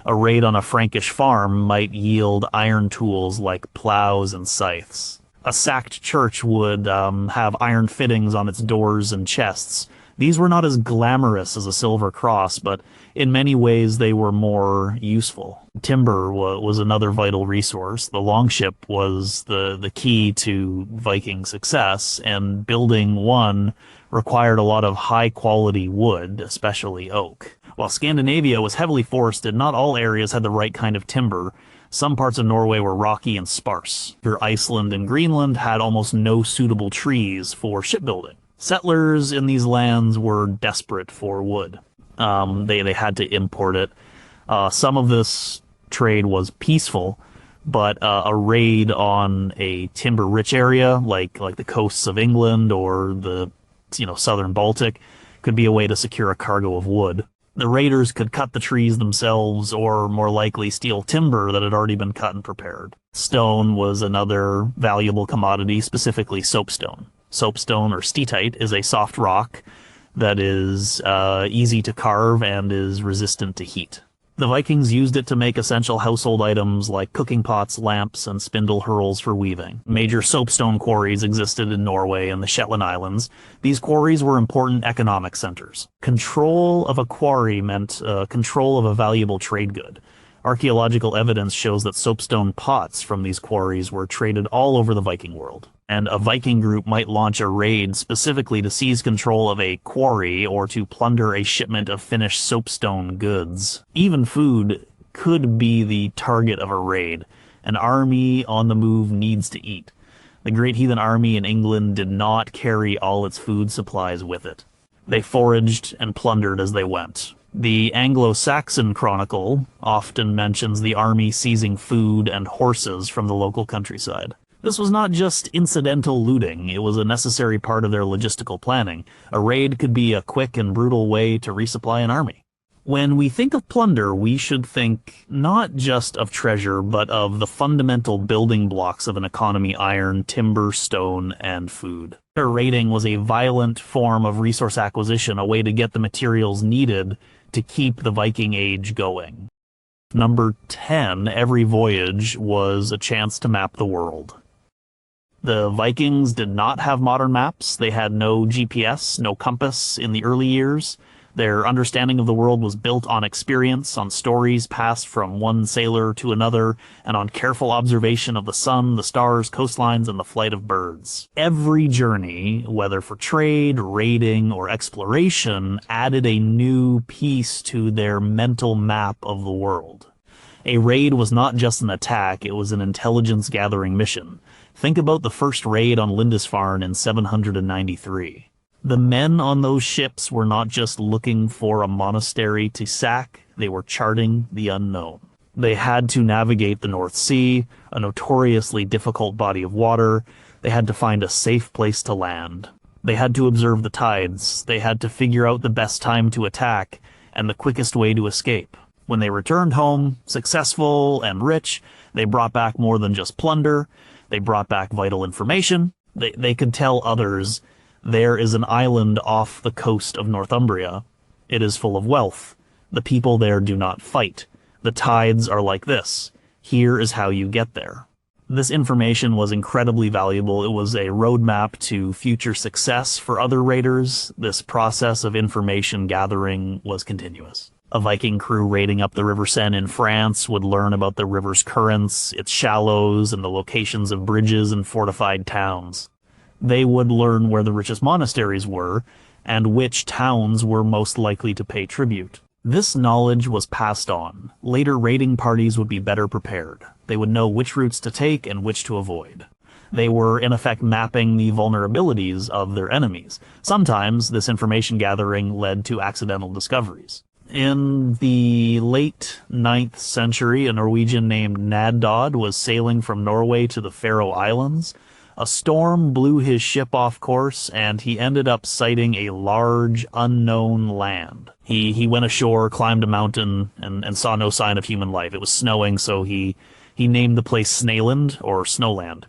A raid on a Frankish farm might yield iron tools like plows and scythes. A sacked church would have iron fittings on its doors and chests. These were not as glamorous as a silver cross, but in many ways they were more useful. Timber was another vital resource. The longship was the key to Viking success, and building one required a lot of high-quality wood, especially oak. While Scandinavia was heavily forested, not all areas had the right kind of timber. Some parts of Norway were rocky and sparse. Iceland and Greenland had almost no suitable trees for shipbuilding. Settlers in these lands were desperate for wood. They had to import it. Some of this trade was peaceful, but a raid on a timber-rich area like the coasts of England or the southern Baltic could be a way to secure a cargo of wood. The raiders could cut the trees themselves or more likely steal timber that had already been cut and prepared. Stone was another valuable commodity, specifically soapstone. Soapstone, or steatite, is a soft rock that is easy to carve and is resistant to heat. The Vikings used it to make essential household items like cooking pots, lamps, and spindle hurls for weaving. Major soapstone quarries existed in Norway and the Shetland Islands. These quarries were important economic centers. Control of a quarry meant control of a valuable trade good. Archaeological evidence shows that soapstone pots from these quarries were traded all over the Viking world. And a Viking group might launch a raid specifically to seize control of a quarry or to plunder a shipment of finished soapstone goods. Even food could be the target of a raid. An army on the move needs to eat. The Great Heathen Army in England did not carry all its food supplies with it. They foraged and plundered as they went. The Anglo-Saxon Chronicle often mentions the army seizing food and horses from the local countryside. This was not just incidental looting, it was a necessary part of their logistical planning. A raid could be a quick and brutal way to resupply an army. When we think of plunder, we should think not just of treasure, but of the fundamental building blocks of an economy: iron, timber, stone, and food. Raiding was a violent form of resource acquisition, a way to get the materials needed to keep the Viking Age going. Number 10, every voyage was a chance to map the world. The Vikings did not have modern maps. They had no GPS, no compass in the early years. Their understanding of the world was built on experience, on stories passed from one sailor to another, and on careful observation of the sun, the stars, coastlines, and the flight of birds. Every journey, whether for trade, raiding, or exploration, added a new piece to their mental map of the world. A raid was not just an attack, it was an intelligence-gathering mission. Think about the first raid on Lindisfarne in 793. The men on those ships were not just looking for a monastery to sack, they were charting the unknown. They had to navigate the North Sea, a notoriously difficult body of water. They had to find a safe place to land. They had to observe the tides. They had to figure out the best time to attack and the quickest way to escape. When they returned home, successful and rich, they brought back more than just plunder. They brought back vital information. They could tell others, there is an island off the coast of Northumbria. It is full of wealth. The people there do not fight. The tides are like this. Here is how you get there. This information was incredibly valuable. It was a roadmap to future success for other raiders. This process of information gathering was continuous. A Viking crew raiding up the River Seine in France would learn about the river's currents, its shallows, and the locations of bridges and fortified towns. They would learn where the richest monasteries were, and which towns were most likely to pay tribute. This knowledge was passed on. Later raiding parties would be better prepared. They would know which routes to take and which to avoid. They were, in effect, mapping the vulnerabilities of their enemies. Sometimes this information gathering led to accidental discoveries. In the late 9th century, a Norwegian named Naddod was sailing from Norway to the Faroe Islands. A storm blew his ship off course, and he ended up sighting a large, unknown land. He went ashore, climbed a mountain, and saw no sign of human life. It was snowing, so he named the place Snaeland, or Snowland.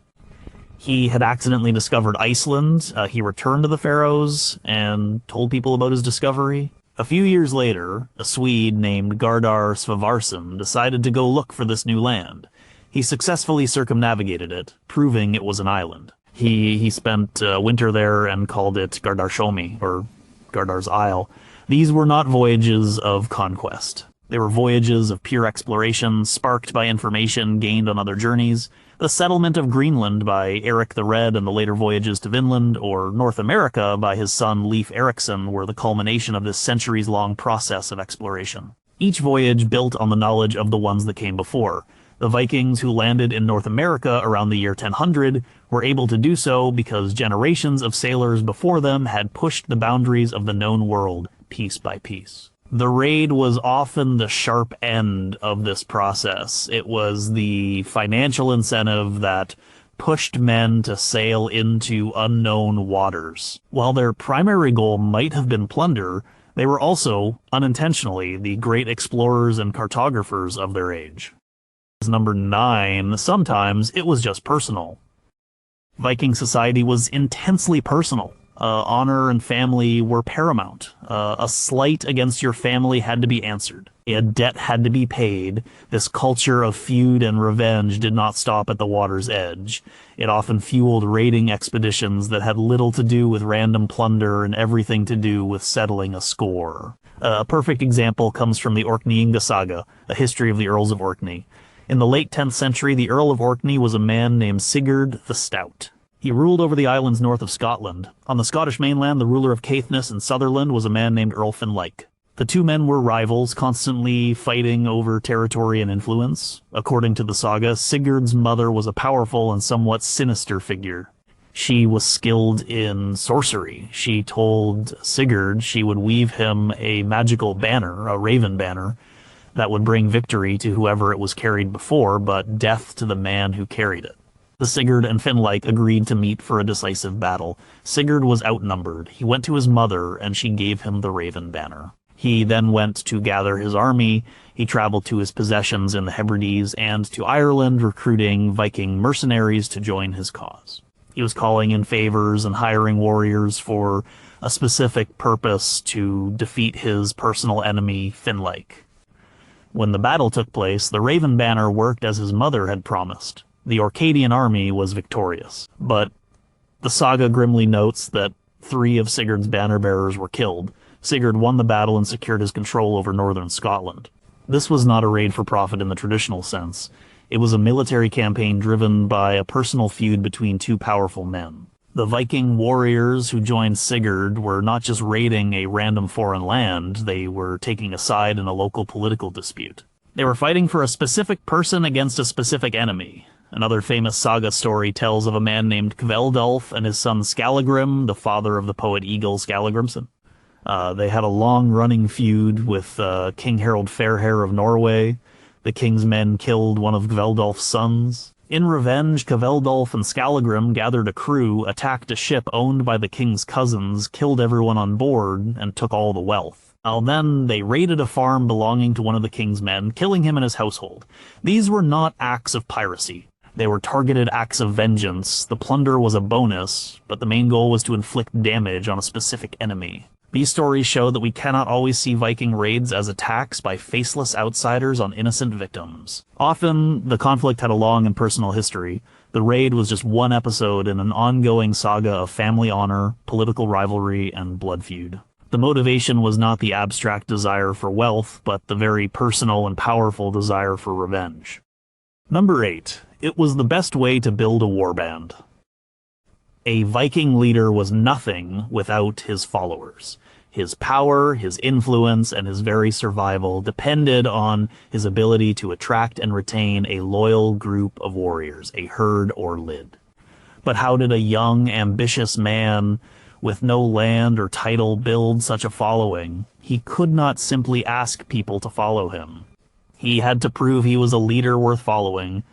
He had accidentally discovered Iceland. He returned to the Faroes and told people about his discovery. A few years later, a Swede named Gardar Svavarsson decided to go look for this new land. He successfully circumnavigated it, proving it was an island. He spent winter there and called it Gardarshomi, or Gardar's Isle. These were not voyages of conquest. They were voyages of pure exploration, sparked by information gained on other journeys. The settlement of Greenland by Eric the Red and the later voyages to Vinland, or North America by his son Leif Erikson, were the culmination of this centuries-long process of exploration. Each voyage built on the knowledge of the ones that came before. The Vikings who landed in North America around the year 1000 were able to do so because generations of sailors before them had pushed the boundaries of the known world piece by piece. The raid was often the sharp end of this process. It was the financial incentive that pushed men to sail into unknown waters. While their primary goal might have been plunder, they were also, unintentionally, the great explorers and cartographers of their age. Number 9, sometimes it was just personal. Viking society was intensely personal. Honor and family were paramount. A slight against your family had to be answered. A debt had to be paid. This culture of feud and revenge did not stop at the water's edge. It often fueled raiding expeditions that had little to do with random plunder and everything to do with settling a score. A perfect example comes from the Orkney saga, a history of the Earls of Orkney. In the late 10th century, the Earl of Orkney was a man named Sigurd the Stout. He ruled over the islands north of Scotland. On the Scottish mainland, the ruler of Caithness and Sutherland was a man named Earl Finlayke. The two men were rivals, constantly fighting over territory and influence. According to the saga, Sigurd's mother was a powerful and somewhat sinister figure. She was skilled in sorcery. She told Sigurd she would weave him a magical banner, a raven banner, that would bring victory to whoever it was carried before, but death to the man who carried it. The Sigurd and Finlayke agreed to meet for a decisive battle. Sigurd was outnumbered. He went to his mother, and she gave him the raven banner. He then went to gather his army. He traveled to his possessions in the Hebrides and to Ireland, recruiting Viking mercenaries to join his cause. He was calling in favors and hiring warriors for a specific purpose to defeat his personal enemy, Finlayke. When the battle took place, the Raven Banner worked as his mother had promised. The Orcadian army was victorious, but the saga grimly notes that 3 of Sigurd's banner bearers were killed. Sigurd won the battle and secured his control over northern Scotland. This was not a raid for profit in the traditional sense. It was a military campaign driven by a personal feud between two powerful men. The Viking warriors who joined Sigurd were not just raiding a random foreign land, they were taking a side in a local political dispute. They were fighting for a specific person against a specific enemy. Another famous saga story tells of a man named Kveldulf and his son Skallagrim, the father of the poet Egil Skallagrimson. They had a long-running feud with King Harald Fairhair of Norway. The king's men killed one of Kveldulf's sons. In revenge, Kveldulf and Skallagrim gathered a crew, attacked a ship owned by the king's cousins, killed everyone on board, and took all the wealth. Then they raided a farm belonging to one of the king's men, killing him and his household. These were not acts of piracy. They were targeted acts of vengeance. The plunder was a bonus, but the main goal was to inflict damage on a specific enemy. These stories show that we cannot always see Viking raids as attacks by faceless outsiders on innocent victims. Often, the conflict had a long and personal history. The raid was just one episode in an ongoing saga of family honor, political rivalry, and blood feud. The motivation was not the abstract desire for wealth, but the very personal and powerful desire for revenge. Number 8. It was the best way to build a warband. A Viking leader was nothing without his followers. His power, his influence, and his very survival depended on his ability to attract and retain a loyal group of warriors, a herd or lid. But how did a young, ambitious man with no land or title build such a following? He could not simply ask people to follow him. He had to prove he was a leader worth following,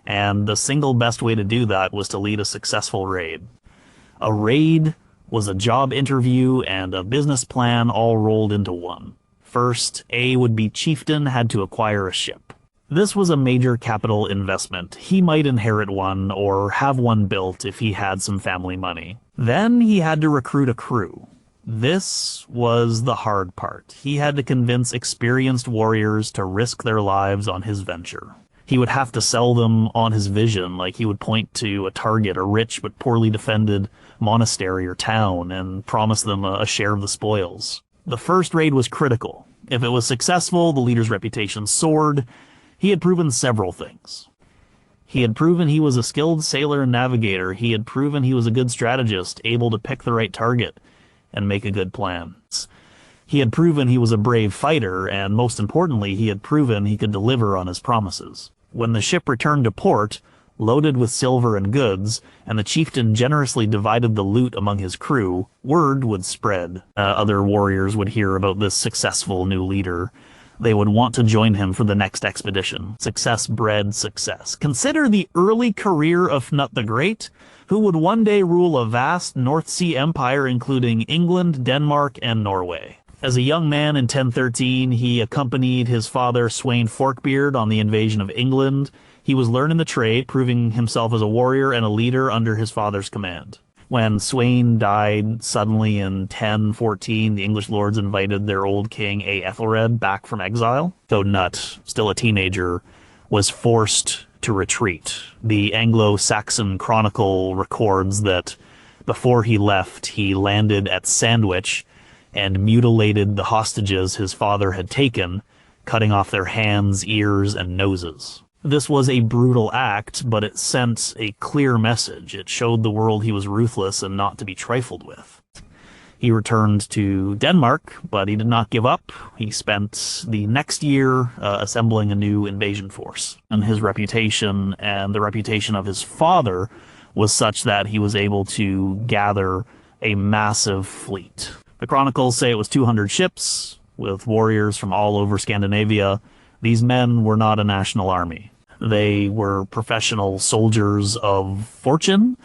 and the single best way to do that was to lead a successful raid. A raid was a job interview and a business plan all rolled into one. First, A would-be chieftain had to acquire a ship. This was a major capital investment. He might inherit one or have one built if he had some family money. Then he had to recruit a crew. This was the hard part. He had to convince experienced warriors to risk their lives on his venture. He would have to sell them on his vision, like he would point to a target, a rich but poorly defended monastery or town, and promise them a share of the spoils. The first raid was critical. If it was successful, the leader's reputation soared. He had proven several things. He had proven he was a skilled sailor and navigator. He had proven he was a good strategist, able to pick the right target and make a good plan. He had proven he was a brave fighter, and most importantly, he had proven he could deliver on his promises. When the ship returned to port, loaded with silver and goods, and the chieftain generously divided the loot among his crew, word would spread. Other warriors would hear about this successful new leader. They would want to join him for the next expedition. Success bred success. Consider the early career of Knut the Great, who would one day rule a vast North Sea empire including England, Denmark, and Norway. As a young man in 1013, he accompanied his father Sweyn Forkbeard on the invasion of England. He was learning the trade, proving himself as a warrior and a leader under his father's command. When Sweyn died suddenly in 1014, the English lords invited their old king Æthelred back from exile. So Knut, still a teenager, was forced to retreat. The Anglo-Saxon Chronicle records that before he left, he landed at Sandwich and mutilated the hostages his father had taken, cutting off their hands, ears, and noses. This was a brutal act, but it sent a clear message. It showed the world he was ruthless and not to be trifled with. He returned to Denmark, but he did not give up. He spent the next year assembling a new invasion force. And his reputation and the reputation of his father was such that he was able to gather a massive fleet. The chronicles say it was 200 ships, with warriors from all over Scandinavia. These men were not a national army. They were professional soldiers of fortune,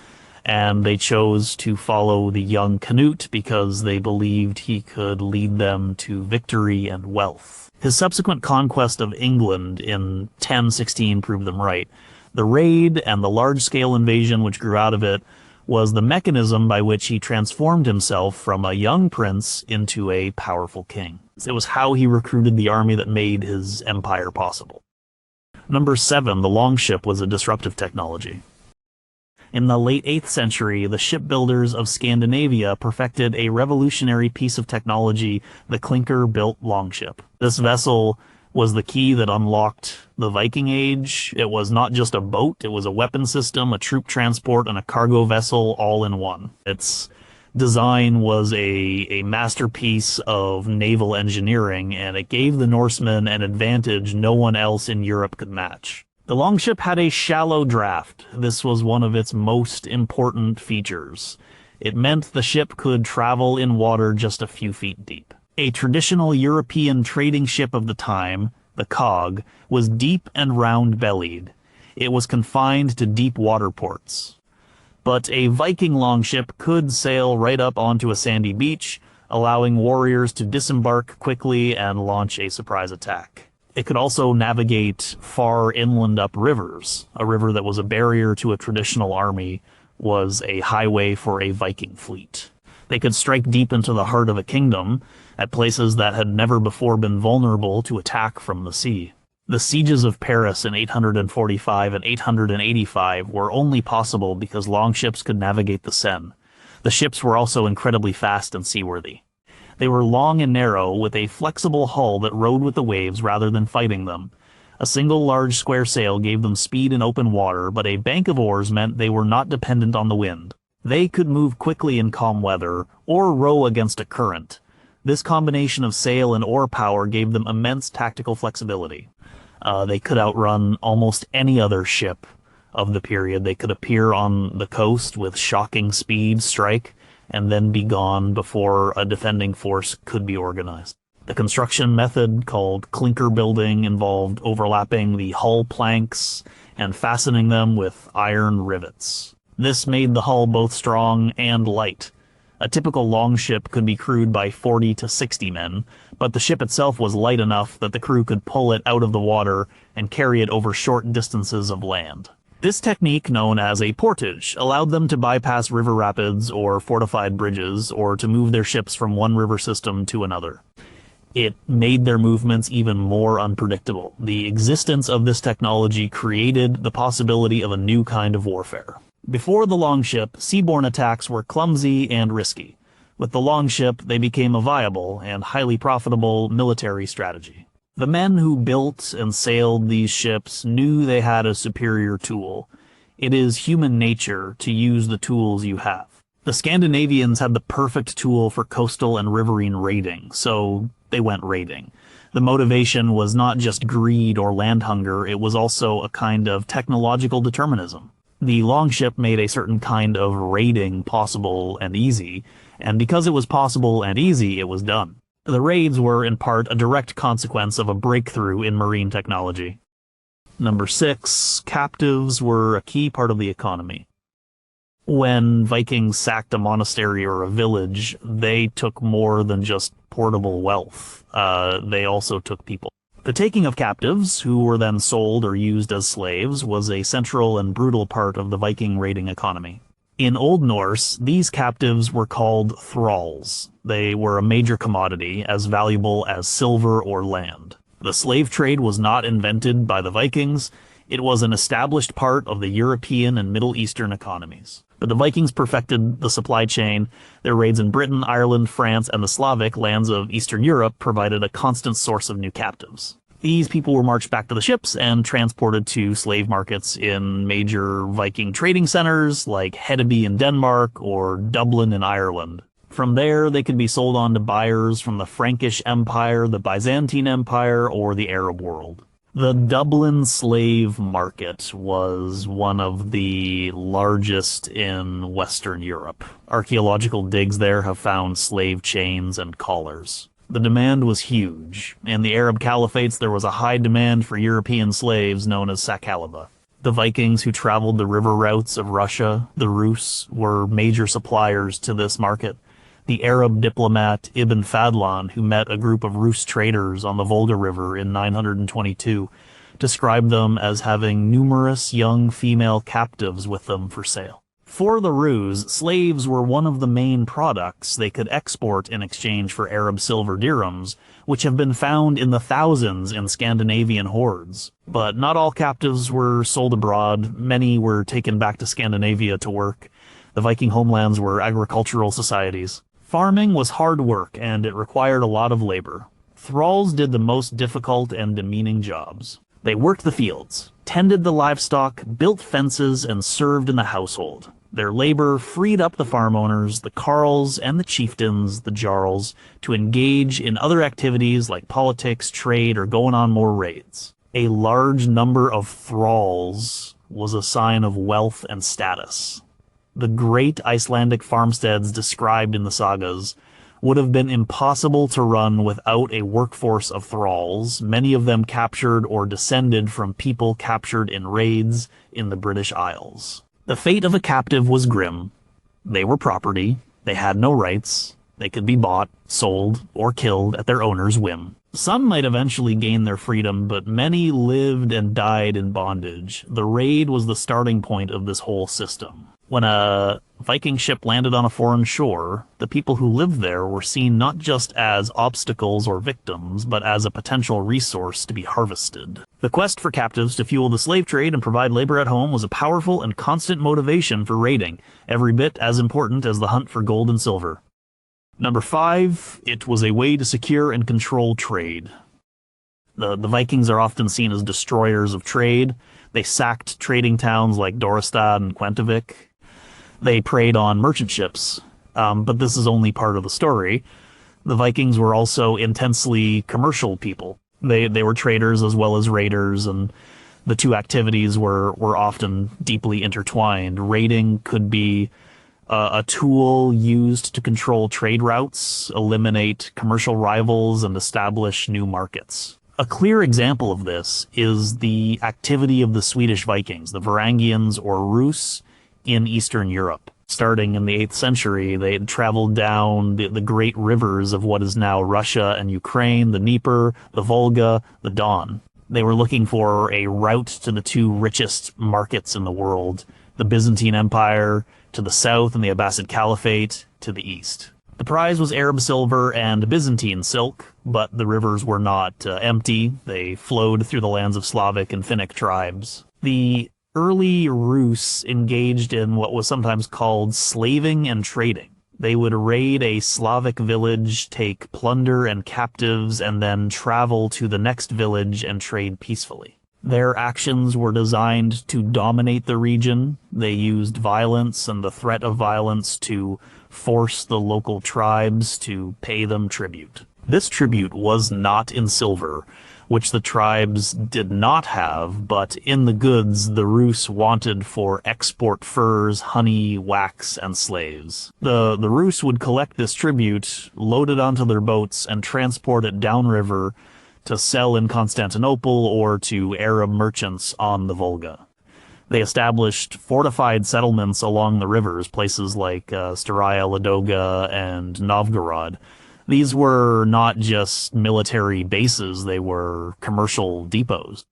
and they chose to follow the young Canute because they believed he could lead them to victory and wealth. His subsequent conquest of England in 1016 proved them right. The raid and the large-scale invasion which grew out of it was the mechanism by which he transformed himself from a young prince into a powerful king. It was how he recruited the army that made his empire possible. Number 7, the longship was a disruptive technology. In the late 8th century, the shipbuilders of Scandinavia perfected a revolutionary piece of technology, the clinker-built longship. This vessel was the key that unlocked the Viking Age. It was not just a boat, it was a weapon system, a troop transport, and a cargo vessel all in one. Its design was a masterpiece of naval engineering, and it gave the Norsemen an advantage no one else in Europe could match. The longship had a shallow draft. This was one of its most important features. It meant the ship could travel in water just a few feet deep. A traditional European trading ship of the time, the cog, was deep and round-bellied. It was confined to deep water ports. But a Viking longship could sail right up onto a sandy beach, allowing warriors to disembark quickly and launch a surprise attack. It could also navigate far inland up rivers. A river that was a barrier to a traditional army was a highway for a Viking fleet. They could strike deep into the heart of a kingdom, at places that had never before been vulnerable to attack from the sea. The sieges of Paris in 845 and 885 were only possible because longships could navigate the Seine. The ships were also incredibly fast and seaworthy. They were long and narrow, with a flexible hull that rode with the waves rather than fighting them. A single large square sail gave them speed in open water, but a bank of oars meant they were not dependent on the wind. They could move quickly in calm weather, or row against a current. This combination of sail and oar power gave them immense tactical flexibility. They could outrun almost any other ship of the period. They could appear on the coast with shocking speed, strike, and then be gone before a defending force could be organized. The construction method, called clinker building, involved overlapping the hull planks and fastening them with iron rivets. This made the hull both strong and light. A typical longship could be crewed by 40 to 60 men, but the ship itself was light enough that the crew could pull it out of the water and carry it over short distances of land. This technique, known as a portage, allowed them to bypass river rapids or fortified bridges, or to move their ships from one river system to another. It made their movements even more unpredictable. The existence of this technology created the possibility of a new kind of warfare. Before the longship, seaborne attacks were clumsy and risky. With the longship, they became a viable and highly profitable military strategy. The men who built and sailed these ships knew they had a superior tool. It is human nature to use the tools you have. The Scandinavians had the perfect tool for coastal and riverine raiding, so they went raiding. The motivation was not just greed or land hunger, it was also a kind of technological determinism. The longship made a certain kind of raiding possible and easy, and because it was possible and easy, it was done. The raids were, in part, a direct consequence of a breakthrough in marine technology. Number 6, captives were a key part of the economy. When Vikings sacked a monastery or a village, they took more than just portable wealth. They also took people. The taking of captives, who were then sold or used as slaves, was a central and brutal part of the Viking raiding economy. In Old Norse, these captives were called thralls. They were a major commodity, as valuable as silver or land. The slave trade was not invented by the Vikings. It was an established part of the European and Middle Eastern economies. But the Vikings perfected the supply chain. Their raids in Britain, Ireland, France, and the Slavic lands of Eastern Europe provided a constant source of new captives. These people were marched back to the ships and transported to slave markets in major Viking trading centers like Hedeby in Denmark or Dublin in Ireland. From there, they could be sold on to buyers from the Frankish Empire, the Byzantine Empire, or the Arab world. The Dublin slave market was one of the largest in Western Europe. Archaeological digs there have found slave chains and collars. The demand was huge. In the Arab caliphates, there was a high demand for European slaves known as sakhalaba. The Vikings who traveled the river routes of Russia, the Rus, were major suppliers to this market. The Arab diplomat Ibn Fadlan, who met a group of Rus traders on the Volga River in 922, described them as having numerous young female captives with them for sale. For the ruse, slaves were one of the main products they could export in exchange for Arab silver dirhams, which have been found in the thousands in Scandinavian hoards. But not all captives were sold abroad. Many were taken back to Scandinavia to work. The Viking homelands were agricultural societies. Farming was hard work, and it required a lot of labor. Thralls did the most difficult and demeaning jobs. They worked the fields, tended the livestock, built fences, and served in the household. Their labor freed up the farm owners, the carls, and the chieftains, the jarls, to engage in other activities like politics, trade, or going on more raids. A large number of thralls was a sign of wealth and status. The great Icelandic farmsteads described in the sagas would have been impossible to run without a workforce of thralls, many of them captured or descended from people captured in raids in the British Isles. The fate of a captive was grim. They were property, they had no rights, they could be bought, sold, or killed at their owner's whim. Some might eventually gain their freedom, but many lived and died in bondage. The raid was the starting point of this whole system. When a Viking ship landed on a foreign shore, the people who lived there were seen not just as obstacles or victims, but as a potential resource to be harvested. The quest for captives to fuel the slave trade and provide labor at home was a powerful and constant motivation for raiding, every bit as important as the hunt for gold and silver. Number 5, it was a way to secure and control trade. The Vikings are often seen as destroyers of trade. They sacked trading towns like Dorestad and Quentivik. They preyed on merchant ships, but this is only part of the story. The Vikings were also intensely commercial people. They were traders as well as raiders, and the two activities were often deeply intertwined. Raiding could be a tool used to control trade routes, eliminate commercial rivals, and establish new markets. A clear example of this is the activity of the Swedish Vikings, the Varangians or Rus, in Eastern Europe. Starting in the 8th century, they had traveled down the great rivers of what is now Russia and Ukraine, the Dnieper, the Volga, the Don. They were looking for a route to the two richest markets in the world, the Byzantine Empire to the south and the Abbasid Caliphate to the east. The prize was Arab silver and Byzantine silk, but the rivers were not empty. They flowed through the lands of Slavic and Finnic tribes. The early Rus engaged in what was sometimes called slaving and trading. They would raid a Slavic village, take plunder and captives, and then travel to the next village and trade peacefully. Their actions were designed to dominate the region. They used violence and the threat of violence to force the local tribes to pay them tribute. This tribute was not in silver, which the tribes did not have, but in the goods the Rus wanted for export furs, honey, wax, and slaves. The Rus would collect this tribute, load it onto their boats, and transport it downriver to sell in Constantinople or to Arab merchants on the Volga. They established fortified settlements along the rivers, places like Staraya, Ladoga, and Novgorod. These were not just military bases, they were commercial depots.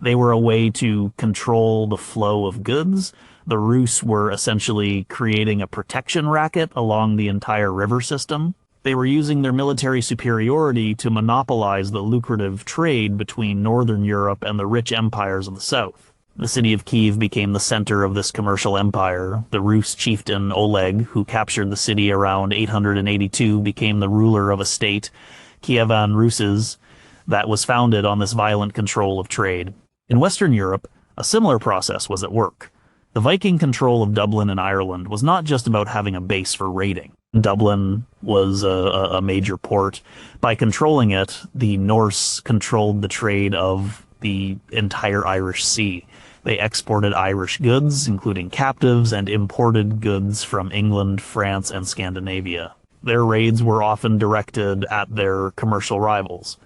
They were a way to control the flow of goods. The Rus were essentially creating a protection racket along the entire river system. They were using their military superiority to monopolize the lucrative trade between Northern Europe and the rich empires of the south. The city of Kiev became the center of this commercial empire. The Rus chieftain Oleg, who captured the city around 882, became the ruler of a state, Kievan Ruses, that was founded on this violent control of trade. In Western Europe, a similar process was at work. The Viking control of Dublin and Ireland was not just about having a base for raiding. Dublin was a major port. By controlling it, the Norse controlled the trade of the entire Irish Sea. They exported Irish goods, including captives, and imported goods from England, France, and Scandinavia. Their raids were often directed at their commercial rivals.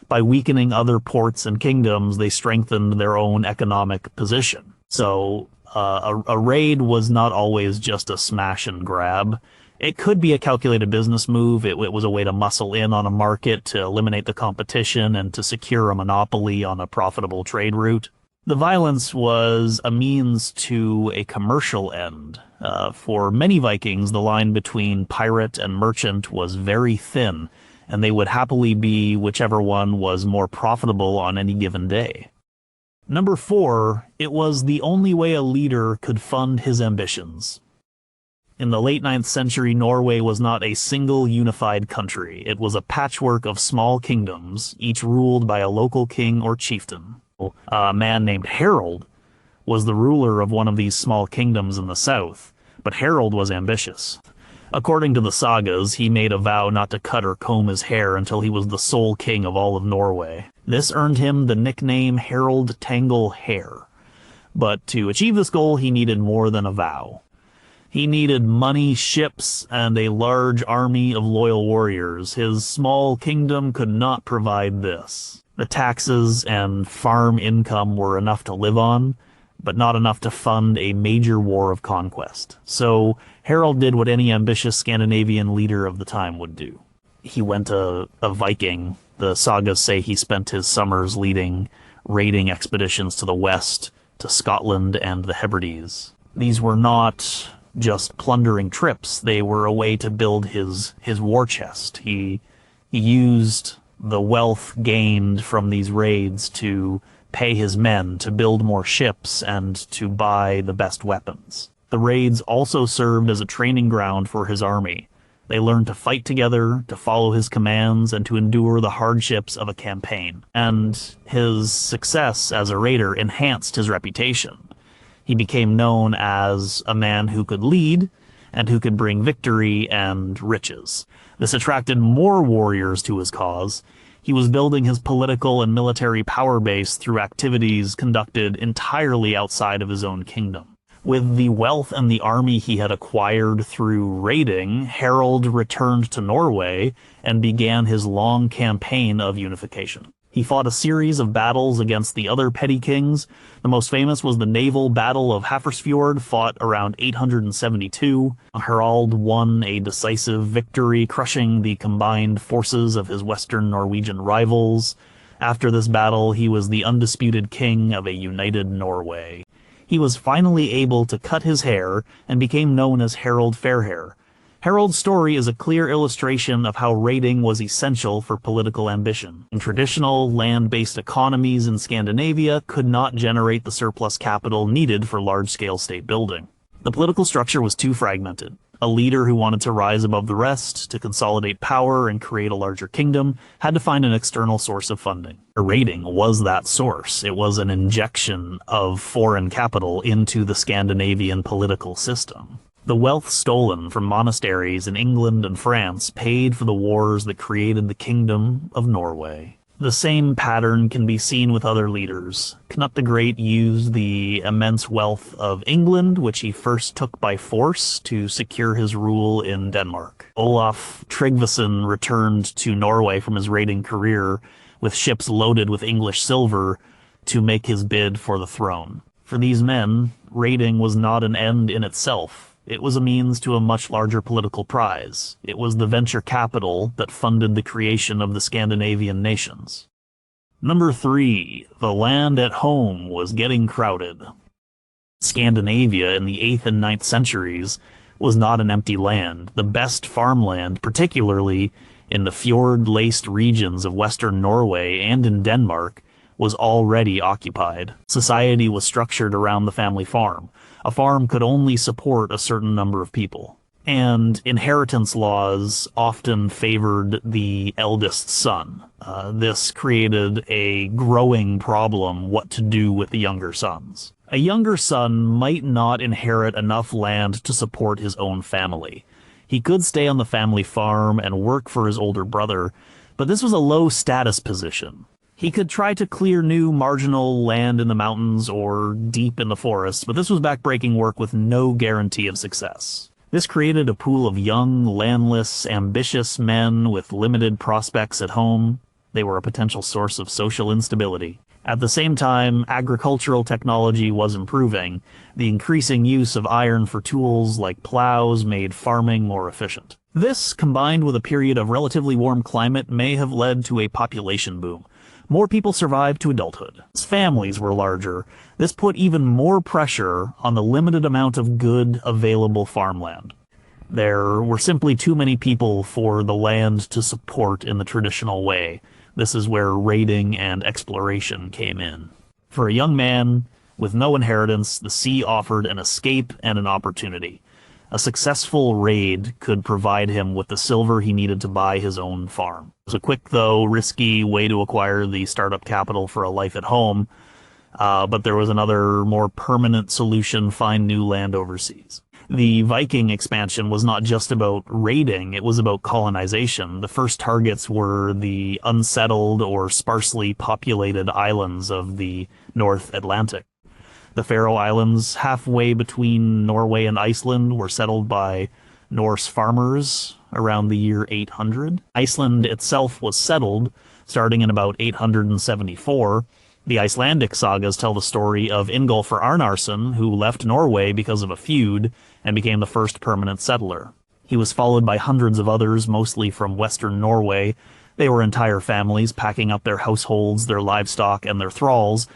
By weakening other ports and kingdoms, they strengthened their own economic position. So a raid was not always just a smash and grab. It could be a calculated business move. It was a way to muscle in on a market, to eliminate the competition, and to secure a monopoly on a profitable trade route. The violence was a means to a commercial end. For many Vikings, the line between pirate and merchant was very thin, and they would happily be whichever one was more profitable on any given day. Number 4, it was the only way a leader could fund his ambitions. In the late 9th century, Norway was not a single unified country. It was a patchwork of small kingdoms, each ruled by a local king or chieftain. A man named Harold was the ruler of one of these small kingdoms in the south, but Harold was ambitious. According to the sagas, he made a vow not to cut or comb his hair until he was the sole king of all of Norway. This earned him the nickname Harold Tangle Hair. But to achieve this goal, he needed more than a vow. He needed money, ships, and a large army of loyal warriors. His small kingdom could not provide this. The taxes and farm income were enough to live on, but not enough to fund a major war of conquest. So Harold did what any ambitious Scandinavian leader of the time would do. He went a Viking. The sagas say he spent his summers leading raiding expeditions to the west, to Scotland and the Hebrides. These were not just plundering trips. They were a way to build his war chest. He used the wealth gained from these raids to pay his men, to build more ships, and to buy the best weapons. The raids also served as a training ground for his army. They learned to fight together, to follow his commands, and to endure the hardships of a campaign. And his success as a raider enhanced his reputation. He became known as a man who could lead and who could bring victory and riches. This attracted more warriors to his cause. He was building his political and military power base through activities conducted entirely outside of his own kingdom. With the wealth and the army he had acquired through raiding, Harold returned to Norway and began his long campaign of unification. He fought a series of battles against the other petty kings. The most famous was the naval Battle of Hafrsfjord, fought around 872. Harald won a decisive victory, crushing the combined forces of his western Norwegian rivals. After this battle, he was the undisputed king of a united Norway. He was finally able to cut his hair and became known as Harold Fairhair. Harold's story is a clear illustration of how raiding was essential for political ambition. In traditional land-based economies in Scandinavia could not generate the surplus capital needed for large-scale state building. The political structure was too fragmented. A leader who wanted to rise above the rest, to consolidate power and create a larger kingdom, had to find an external source of funding. Raiding was that source. It was an injection of foreign capital into the Scandinavian political system. The wealth stolen from monasteries in England and France paid for the wars that created the Kingdom of Norway. The same pattern can be seen with other leaders. Knut the Great used the immense wealth of England, which he first took by force, to secure his rule in Denmark. Olaf Tryggvason returned to Norway from his raiding career with ships loaded with English silver to make his bid for the throne. For these men, raiding was not an end in itself. It was a means to a much larger political prize. It was the venture capital that funded the creation of the Scandinavian nations. Number 3, the land at home was getting crowded. Scandinavia in the 8th and 9th centuries was not an empty land. The best farmland, particularly in the fjord-laced regions of western Norway and in Denmark, was already occupied. Society was structured around the family farm. A farm could only support a certain number of people. And inheritance laws often favored the eldest son. This created a growing problem what to do with the younger sons. A younger son might not inherit enough land to support his own family. He could stay on the family farm and work for his older brother, but this was a low-status position. He could try to clear new marginal land in the mountains or deep in the forests, but this was backbreaking work with no guarantee of success. This created a pool of young, landless, ambitious men with limited prospects at home. They were a potential source of social instability. At the same time, agricultural technology was improving. The increasing use of iron for tools like plows made farming more efficient. This, combined with a period of relatively warm climate, may have led to a population boom. More people survived to adulthood. As families were larger. This put even more pressure on the limited amount of good available farmland. There were simply too many people for the land to support in the traditional way. This is where raiding and exploration came in. For a young man with no inheritance, the sea offered an escape and an opportunity. A successful raid could provide him with the silver he needed to buy his own farm. It was a quick, though risky, way to acquire the startup capital for a life at home, but there was another, more permanent solution: find new land overseas. The Viking expansion was not just about raiding, it was about colonization. The first targets were the unsettled or sparsely populated islands of the North Atlantic. The Faroe Islands, halfway between Norway and Iceland, were settled by Norse farmers around the year 800. Iceland itself was settled starting in about 874. The Icelandic sagas tell the story of Ingolfr Arnarson, who left Norway because of a feud and became the first permanent settler. He was followed by hundreds of others, mostly from western Norway. They were entire families, packing up their households, their livestock, and their thralls,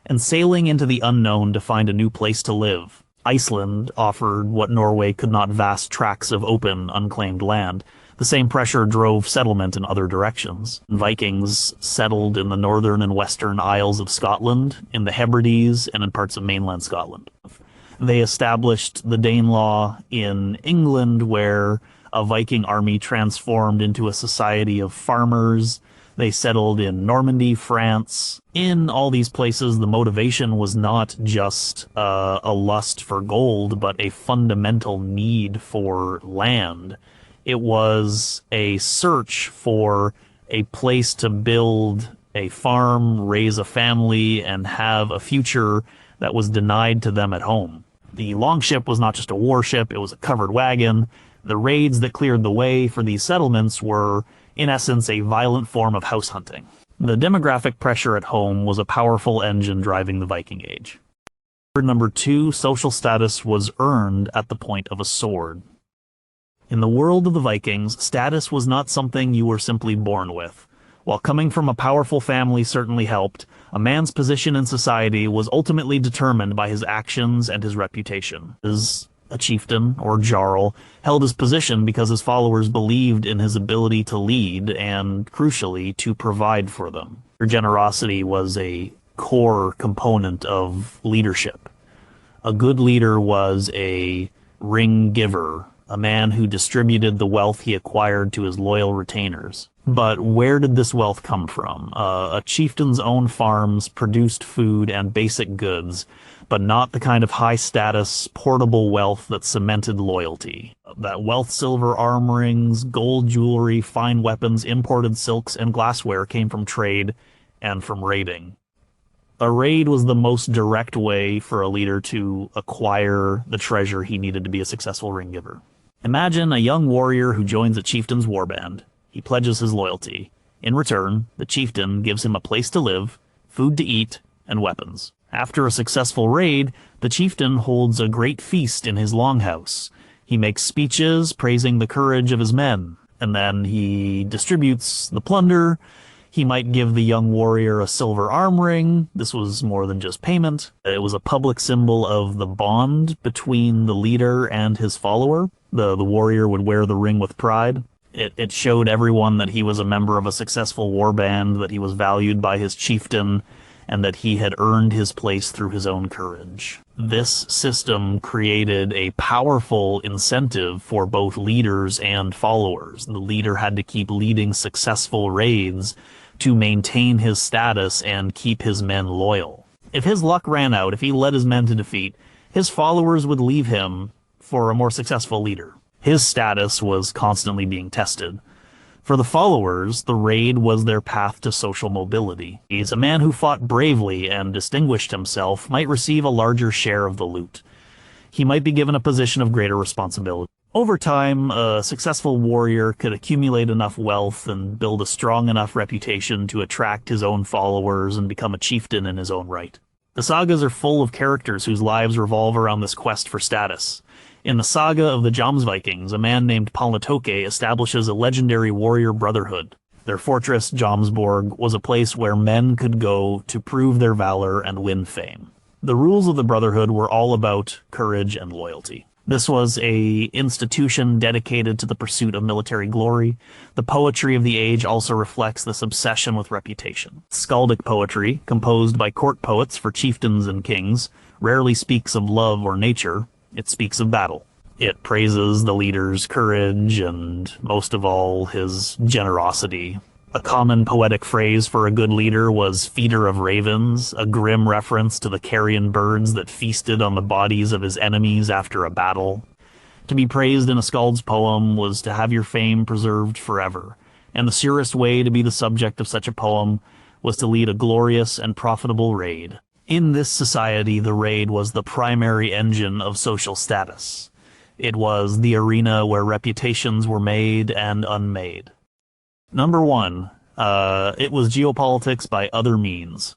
and sailing into the unknown to find a new place to live. Iceland offered what Norway could not: vast tracts of open, unclaimed land. The same pressure drove settlement in other directions. Vikings settled in the northern and western Isles of Scotland, in the Hebrides, and in parts of mainland Scotland. They established the Danelaw in England, where a Viking army transformed into a society of farmers. They settled in Normandy, France. In all these places, the motivation was not just a lust for gold, but a fundamental need for land. It was a search for a place to build a farm, raise a family, and have a future that was denied to them at home. The longship was not just a warship, it was a covered wagon. The raids that cleared the way for these settlements were, in essence, a violent form of house hunting. The demographic pressure at home was a powerful engine driving the Viking Age. Number 2, social status was earned at the point of a sword. In the world of the Vikings, status was not something you were simply born with. While coming from a powerful family certainly helped, a man's position in society was ultimately determined by his actions and his reputation. A chieftain, or jarl, held his position because his followers believed in his ability to lead and, crucially, to provide for them. Generosity was a core component of leadership. A good leader was a ring giver, a man who distributed the wealth he acquired to his loyal retainers. But where did this wealth come from? A chieftain's own farms produced food and basic goods, but not the kind of high-status, portable wealth that cemented loyalty. That wealth: silver arm rings, gold jewelry, fine weapons, imported silks, and glassware came from trade and from raiding. A raid was the most direct way for a leader to acquire the treasure he needed to be a successful ring giver. Imagine a young warrior who joins a chieftain's warband. He pledges his loyalty. In return, the chieftain gives him a place to live, food to eat, and weapons. After a successful raid, the chieftain holds a great feast in his longhouse. He makes speeches praising the courage of his men, and then he distributes the plunder. He might give the young warrior a silver arm ring. This was more than just payment. It was a public symbol of the bond between the leader and his follower. The warrior would wear the ring with pride. It showed everyone that he was a member of a successful warband, that he was valued by his chieftain, and that he had earned his place through his own courage. This system created a powerful incentive for both leaders and followers. The leader had to keep leading successful raids to maintain his status and keep his men loyal. If his luck ran out, if he led his men to defeat, his followers would leave him for a more successful leader. His status was constantly being tested. For the followers, the raid was their path to social mobility. A man who fought bravely and distinguished himself might receive a larger share of the loot. He might be given a position of greater responsibility. Over time, a successful warrior could accumulate enough wealth and build a strong enough reputation to attract his own followers and become a chieftain in his own right. The sagas are full of characters whose lives revolve around this quest for status. In the saga of the Jomsvikings, a man named Palnatoke establishes a legendary warrior brotherhood. Their fortress, Jomsborg, was a place where men could go to prove their valor and win fame. The rules of the Brotherhood were all about courage and loyalty. This was an institution dedicated to the pursuit of military glory. The poetry of the age also reflects this obsession with reputation. Skaldic poetry, composed by court poets for chieftains and kings, rarely speaks of love or nature. It speaks of battle. It praises the leader's courage and, most of all, his generosity. A common poetic phrase for a good leader was feeder of ravens, a grim reference to the carrion birds that feasted on the bodies of his enemies after a battle. To be praised in a skald's poem was to have your fame preserved forever, and the surest way to be the subject of such a poem was to lead a glorious and profitable raid. In this society, the raid was the primary engine of social status. It was the arena where reputations were made and unmade. Number 1, it was geopolitics by other means.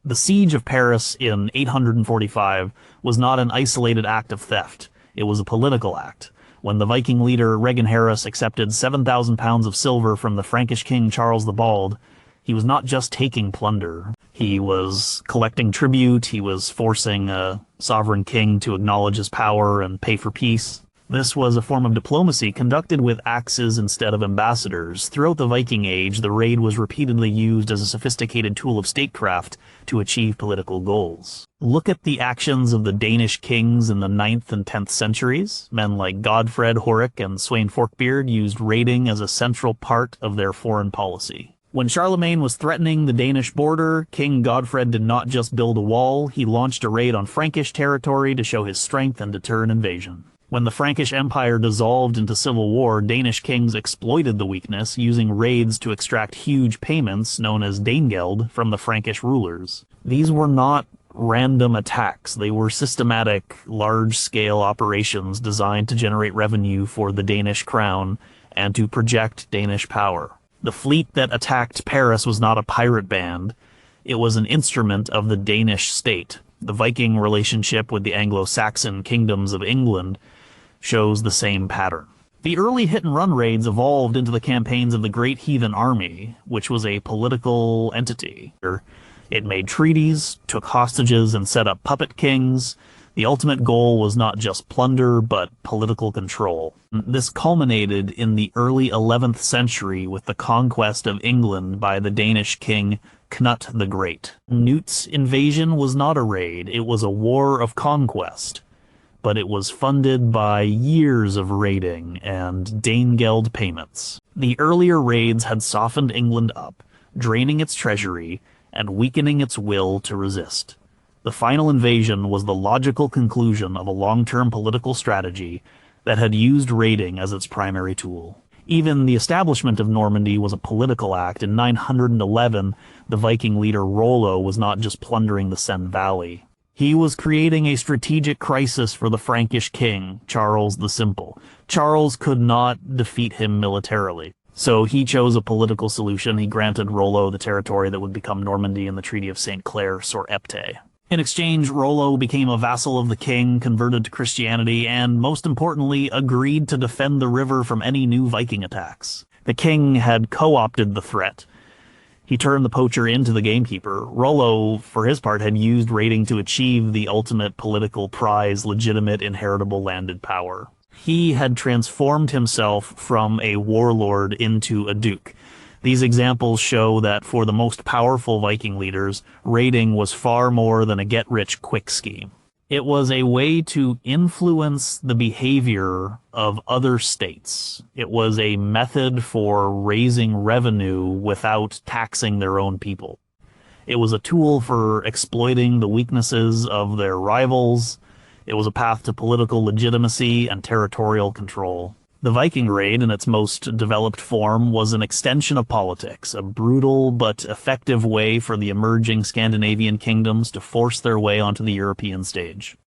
The siege of Paris in 845 was not an isolated act of theft. It was a political act. When the Viking leader Reginharus accepted 7,000 pounds of silver from the Frankish king Charles the Bald, he was not just taking plunder. He was collecting tribute, he was forcing a sovereign king to acknowledge his power and pay for peace. This was a form of diplomacy conducted with axes instead of ambassadors. Throughout the Viking Age, the raid was repeatedly used as a sophisticated tool of statecraft to achieve political goals. Look at the actions of the Danish kings in the 9th and 10th centuries. Men like Godfred Horik and Sweyn Forkbeard used raiding as a central part of their foreign policy. When Charlemagne was threatening the Danish border, King Godfred did not just build a wall, he launched a raid on Frankish territory to show his strength and deter an invasion. When the Frankish Empire dissolved into civil war, Danish kings exploited the weakness, using raids to extract huge payments, known as Danegeld, from the Frankish rulers. These were not random attacks. They were systematic, large-scale operations designed to generate revenue for the Danish crown and to project Danish power. The fleet that attacked Paris was not a pirate band. It was an instrument of the Danish state. The Viking relationship with the Anglo-Saxon kingdoms of England shows the same pattern. The early hit-and-run raids evolved into the campaigns of the Great Heathen Army, which was a political entity. It made treaties, took hostages, and set up puppet kings. The ultimate goal was not just plunder, but political control. This culminated in the early 11th century with the conquest of England by the Danish king Knut the Great. Knut's invasion was not a raid, it was a war of conquest. But it was funded by years of raiding and Danegeld payments. The earlier raids had softened England up, draining its treasury and weakening its will to resist. The final invasion was the logical conclusion of a long-term political strategy that had used raiding as its primary tool. Even the establishment of Normandy was a political act. In 911, the Viking leader Rollo was not just plundering the Seine Valley. He was creating a strategic crisis for the Frankish king, Charles the Simple. Charles could not defeat him militarily, so he chose a political solution. He granted Rollo the territory that would become Normandy in the Treaty of St. Clair sur Epte. In exchange, Rollo became a vassal of the king, converted to Christianity, and, most importantly, agreed to defend the river from any new Viking attacks. The king had co-opted the threat. He turned the poacher into the gamekeeper. Rollo, for his part, had used raiding to achieve the ultimate political prize, legitimate inheritable landed power. He had transformed himself from a warlord into a duke. These examples show that for the most powerful Viking leaders, raiding was far more than a get-rich-quick scheme. It was a way to influence the behavior of other states. It was a method for raising revenue without taxing their own people. It was a tool for exploiting the weaknesses of their rivals. It was a path to political legitimacy and territorial control. The Viking raid, in its most developed form, was an extension of politics, a brutal but effective way for the emerging Scandinavian kingdoms to force their way onto the European stage.